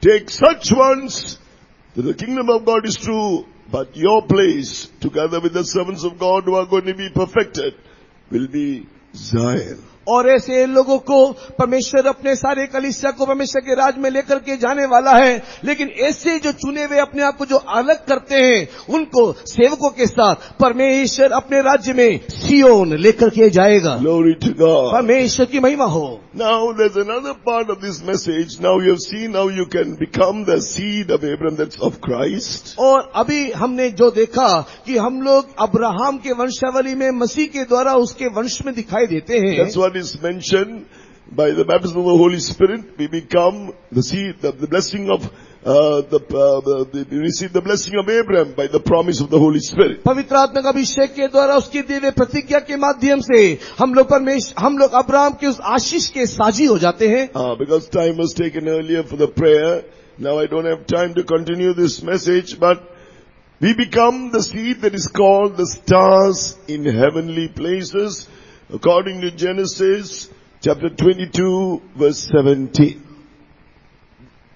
take such ones to the kingdom of God is true, but your place, together with the servants of God who are going to be perfected, will be Zion. और ऐसे लोगों को परमेश्वर अपने सारे कलीसिया को परमेश्वर के राज में लेकर के जाने वाला है, लेकिन ऐसे जो चुने हुए अपने आप को जो अलग करते हैं उनको सेवकों के साथ परमेश्वर अपने राज्य में सियोन लेकर के जाएगा. Glory to God. परमेश्वर की महिमा हो. Now there's another part of this message. Now you have seen how you can become the seed of Abraham, that's of Christ. और अभी हमने जो देखा कि हम लोग अब्राहम के वंशावली में मसीह के द्वारा उसके वंश में दिखाई देते हैं. That's what is mentioned by the baptism of the Holy Spirit. We become the seed, the blessing of we receive the blessing of Abraham by the promise of the Holy Spirit. पवित्र आत्मा का अभिषेक के द्वारा उसकी दी हुई प्रतिज्ञा के माध्यम से हम लोग अब्राहम के उस आशीष के साझी हो जाते हैं. Because time was taken earlier for the prayer, now I don't have time to continue this message, but we become the seed that is called the stars in heavenly places, according to Genesis chapter 22 verse 17.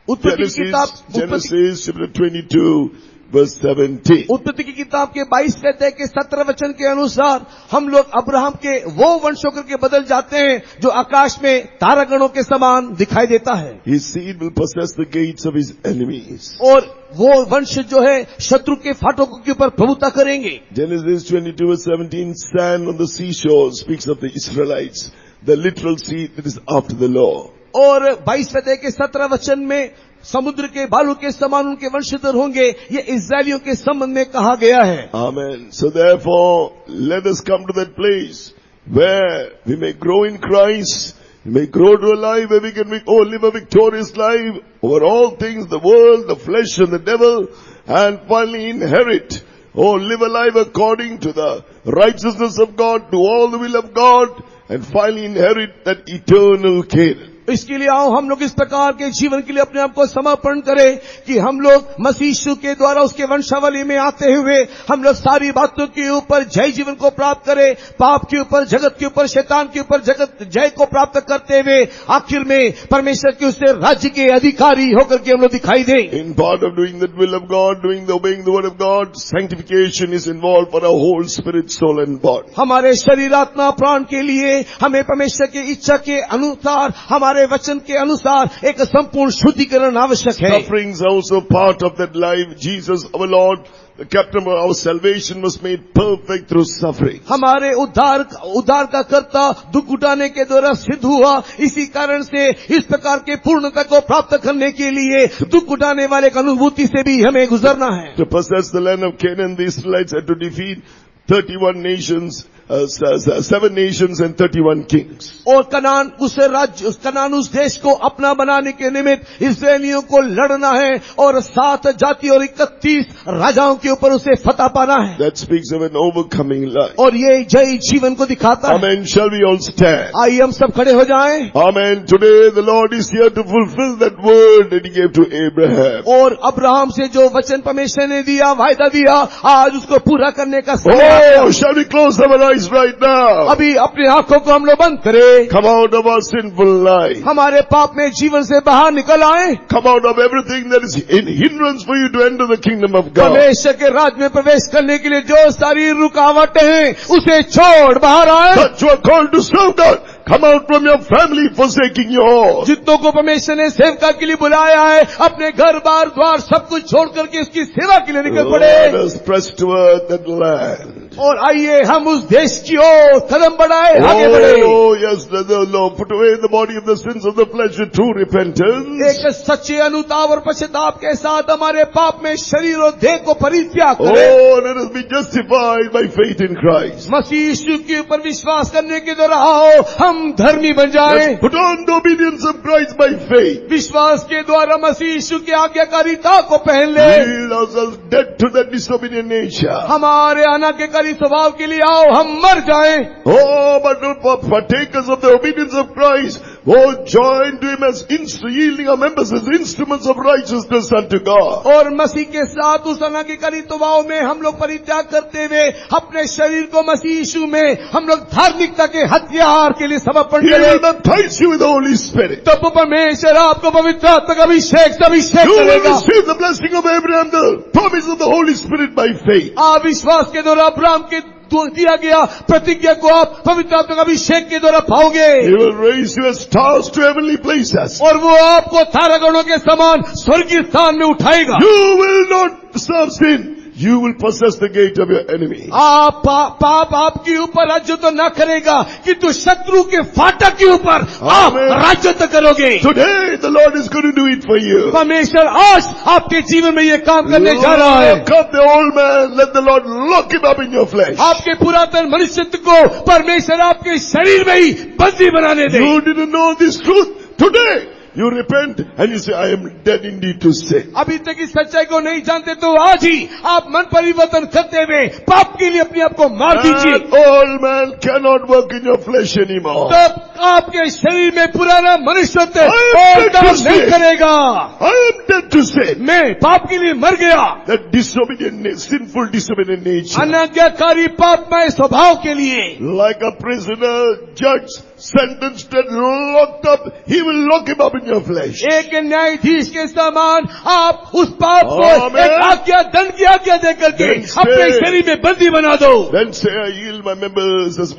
Genesis chapter 22 verse 17. उत्पत्ति की किताब के 22 अध्याय के 17 वचन के अनुसार हम लोग अब्राहम के वो वंश होकर के बदल जाते हैं जो आकाश में तारागणों के समान दिखाई देता है. His seed will possess the gates of his enemies. और वो वंश जो है शत्रु के फाटकों के ऊपर प्रभुता करेंगे. Genesis 22 verse 17, sand on the seashore speaks of the Israelites, the literal seed that is after the law. और 22 अध्याय के 17 वचन में समुद्र के बालू के समान उनके वंशधर होंगे, ये इस्राएलियों के संबंध में कहा गया है. Amen. So therefore, let us come to that place where we may grow in Christ, we may grow to a life where we can live a victorious life over all things, the world, the flesh and the devil, and finally inherit, live a life according to the righteousness of God, do all the will of God, and finally inherit that eternal Canaan. इसके लिए आओ हम लोग इस प्रकार के जीवन के लिए अपने आप को समर्पण करें कि हम लोग मसीह यीशु के द्वारा उसके वंशावली में आते हुए हम लोग सारी बातों के ऊपर जय जीवन को प्राप्त करें, पाप के ऊपर, जगत के ऊपर, शैतान के ऊपर जगत जय को प्राप्त करते हुए आखिर में परमेश्वर के उससे राज्य के अधिकारी होकर के हम लोग दिखाई दें. In part of doing the will of God, obeying the word of God, sanctification is involved for our whole spirit, soul and body. हमारे शरीर, आत्मा, प्राण के लिए हमें परमेश्वर की इच्छा के अनुसार, हमारे वचन के अनुसार एक संपूर्ण शुद्धिकरण आवश्यक है. Sufferings also part of that life. Jesus our Lord, the captain of our salvation, was made perfect through suffering. हमारे उद्धार का कर्ता दुख उठाने के द्वारा सिद्ध हुआ. इसी कारण से इस प्रकार के पूर्णता को प्राप्त करने के लिए दुख उठाने वाले एक अनुभूति से भी हमें गुजरना है. To possess the land of Canaan, the Israelites had to defeat 31 nations 7 nations and 31 kings. और कनान उस देश को अपना बनाने के निमित्त इस्राएलियों को लड़ना है और 7 जाति और 31 राजाओं के ऊपर उसे फतह पाना है। That speaks of an overcoming life. और ये जय जीवन को दिखाता है। Amen. Shall we all stand? आइए हम सब खड़े हो जाएं। Amen. Today the Lord is here to fulfill that word that He gave to Abraham. और अब्राहम से जो वचन परमेश्वर ने दिया, वायदा दिया, आज उसको पूरा करने का समय आ गया। Oh, shall we close our eyes right now? अभी अपनी आंखों को हम लोग बंद करें। Come out of our sinful life. हमारे पाप में जीवन से बाहर निकल आए। Come out of everything that is in hindrance for you to enter the kingdom of God. परमेश्वर के राज में प्रवेश करने के लिए जो सारी रुकावटें हैं, उसे छोड़ बाहर आए। But you are called to serve God. Come out from your family, forsaking your all. जितनों को परमेश्वर ने सेवका के लिए बुलाया है, अपने घर बार द्वार सब कुछ छोड़ करके उसकी सेवा के लिए निकल Let पड़े। us press toward that land. और आइए हम उस देश की ओर कदम बढ़ाए, आगे बढ़े। Oh, yes, the Lord put away the body of the sins of the flesh with true repentance. एक सच्चे अनुताप और पश्चाताप के साथ हमारे पाप में शरीर और देह को परित्याग Oh, करें। let us be justified by faith in Christ. मसीह यीशु के ऊपर विश्वास करने के द्वारा आओ हम धर्मी बन जाएं। Let's put on the obedience of Christ by faith. विश्वास के द्वारा मसीह यीशु की आज्ञाकारिता को पहन ले। Yield ourselves dead to that disobedient nature. हमारे अनाज्ञाकारी स्वभाव के लिए आओ हम मर जाएं। Oh, but for partakers of the obedience of Christ, oh, join to Him as yielding our members as instruments of righteousness unto God. और मसीह के साथ उस अनाज्ञाकारी स्वभाव में हम लोग परित्याग करते हुए अपने शरीर को मसीह यीशु में हम लोग धार्मिकता के हथियार के लिए समर्पण He will करें। baptize you with the Holy Spirit. तब परमेश्वर आपको पवित्र आत्मा का अभिषेक You will करेगा। receive the blessing of Abraham, the promise of the Holy Spirit by faith. आप विश्वास के द्वारा अब्राहम के दिया गया प्रतिज्ञा को आप पवित्र आत्मा का अभिषेक के द्वारा पाओगे। He will raise you as stars to heavenly places. और वो आपको तारागणों के समान स्वर्गीय स्थान में उठाएगा। You will not serve sin. You will possess the gate of your enemy. आप पाप आपके ऊपर राज्य तो न करेगा, किंतु शत्रु के फाटक के ऊपर आप Amen. राज्य तो करोगे। Today the Lord is going to do it for you. परमेश्वर आज आपके जीवन में ये काम करने जा रहा है। Lock up the old man. Let the Lord lock him up in your flesh. आपके पुरातन मनुष्यत्व को परमेश्वर आपके शरीर में ही बंदी बनाने दे। You didn't know this truth. Today you repent and you say, I am dead indeed to sin. अभी तक इस सच्चाई को नहीं जानते तो आज ही आप मन परिवर्तन करते हुए पाप के लिए अपने आप को मार दीजिए। That old man cannot work in your flesh anymore. तब आपके शरीर में पुराना मनुष्यत्व I am और dead to काम नहीं sin. करेगा। I am dead to sin. मैं पाप के लिए मर गया। That disobedient, sinful disobedient nature. अनाज्ञाकारी पापमय स्वभाव के लिए Like a prisoner, judge, sentenced and locked up, he will lock him up in your flesh. एक न्यायाधीश के समान आप उस पाप को Amen. एक आज्ञा दंड की आज्ञा दे करके Then say- अपने शरीर में बंदी बना दो। Then say, I yield my members as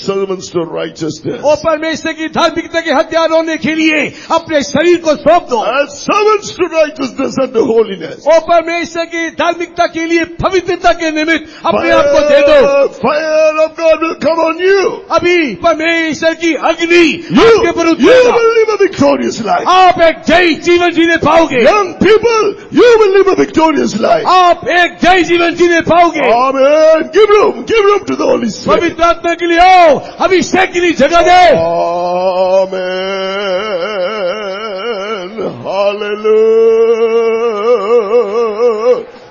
servants to righteousness. और परमेश्वर की धार्मिकता के हथियार होने के लिए अपने शरीर को सौंप दो। As servants to righteousness and to holiness. और परमेश्वर की धार्मिकता के लिए पवित्रता के निमित्त अपने आप को दे दो। Fire of God will come on you. अभी परमेश्वर की अग्नि You आपके ऊपर उठेगा। will live a victorious life. आप एक जय जीवन जीने पाओगे। Young people, you will live a victorious life. आप एक जय जीवन जीने पाओगे। Amen. Give room to the Holy Spirit. पवित्र आत्मा के लिए आओ, अभिषेक के लिए जगह दे। Amen. Hallelujah.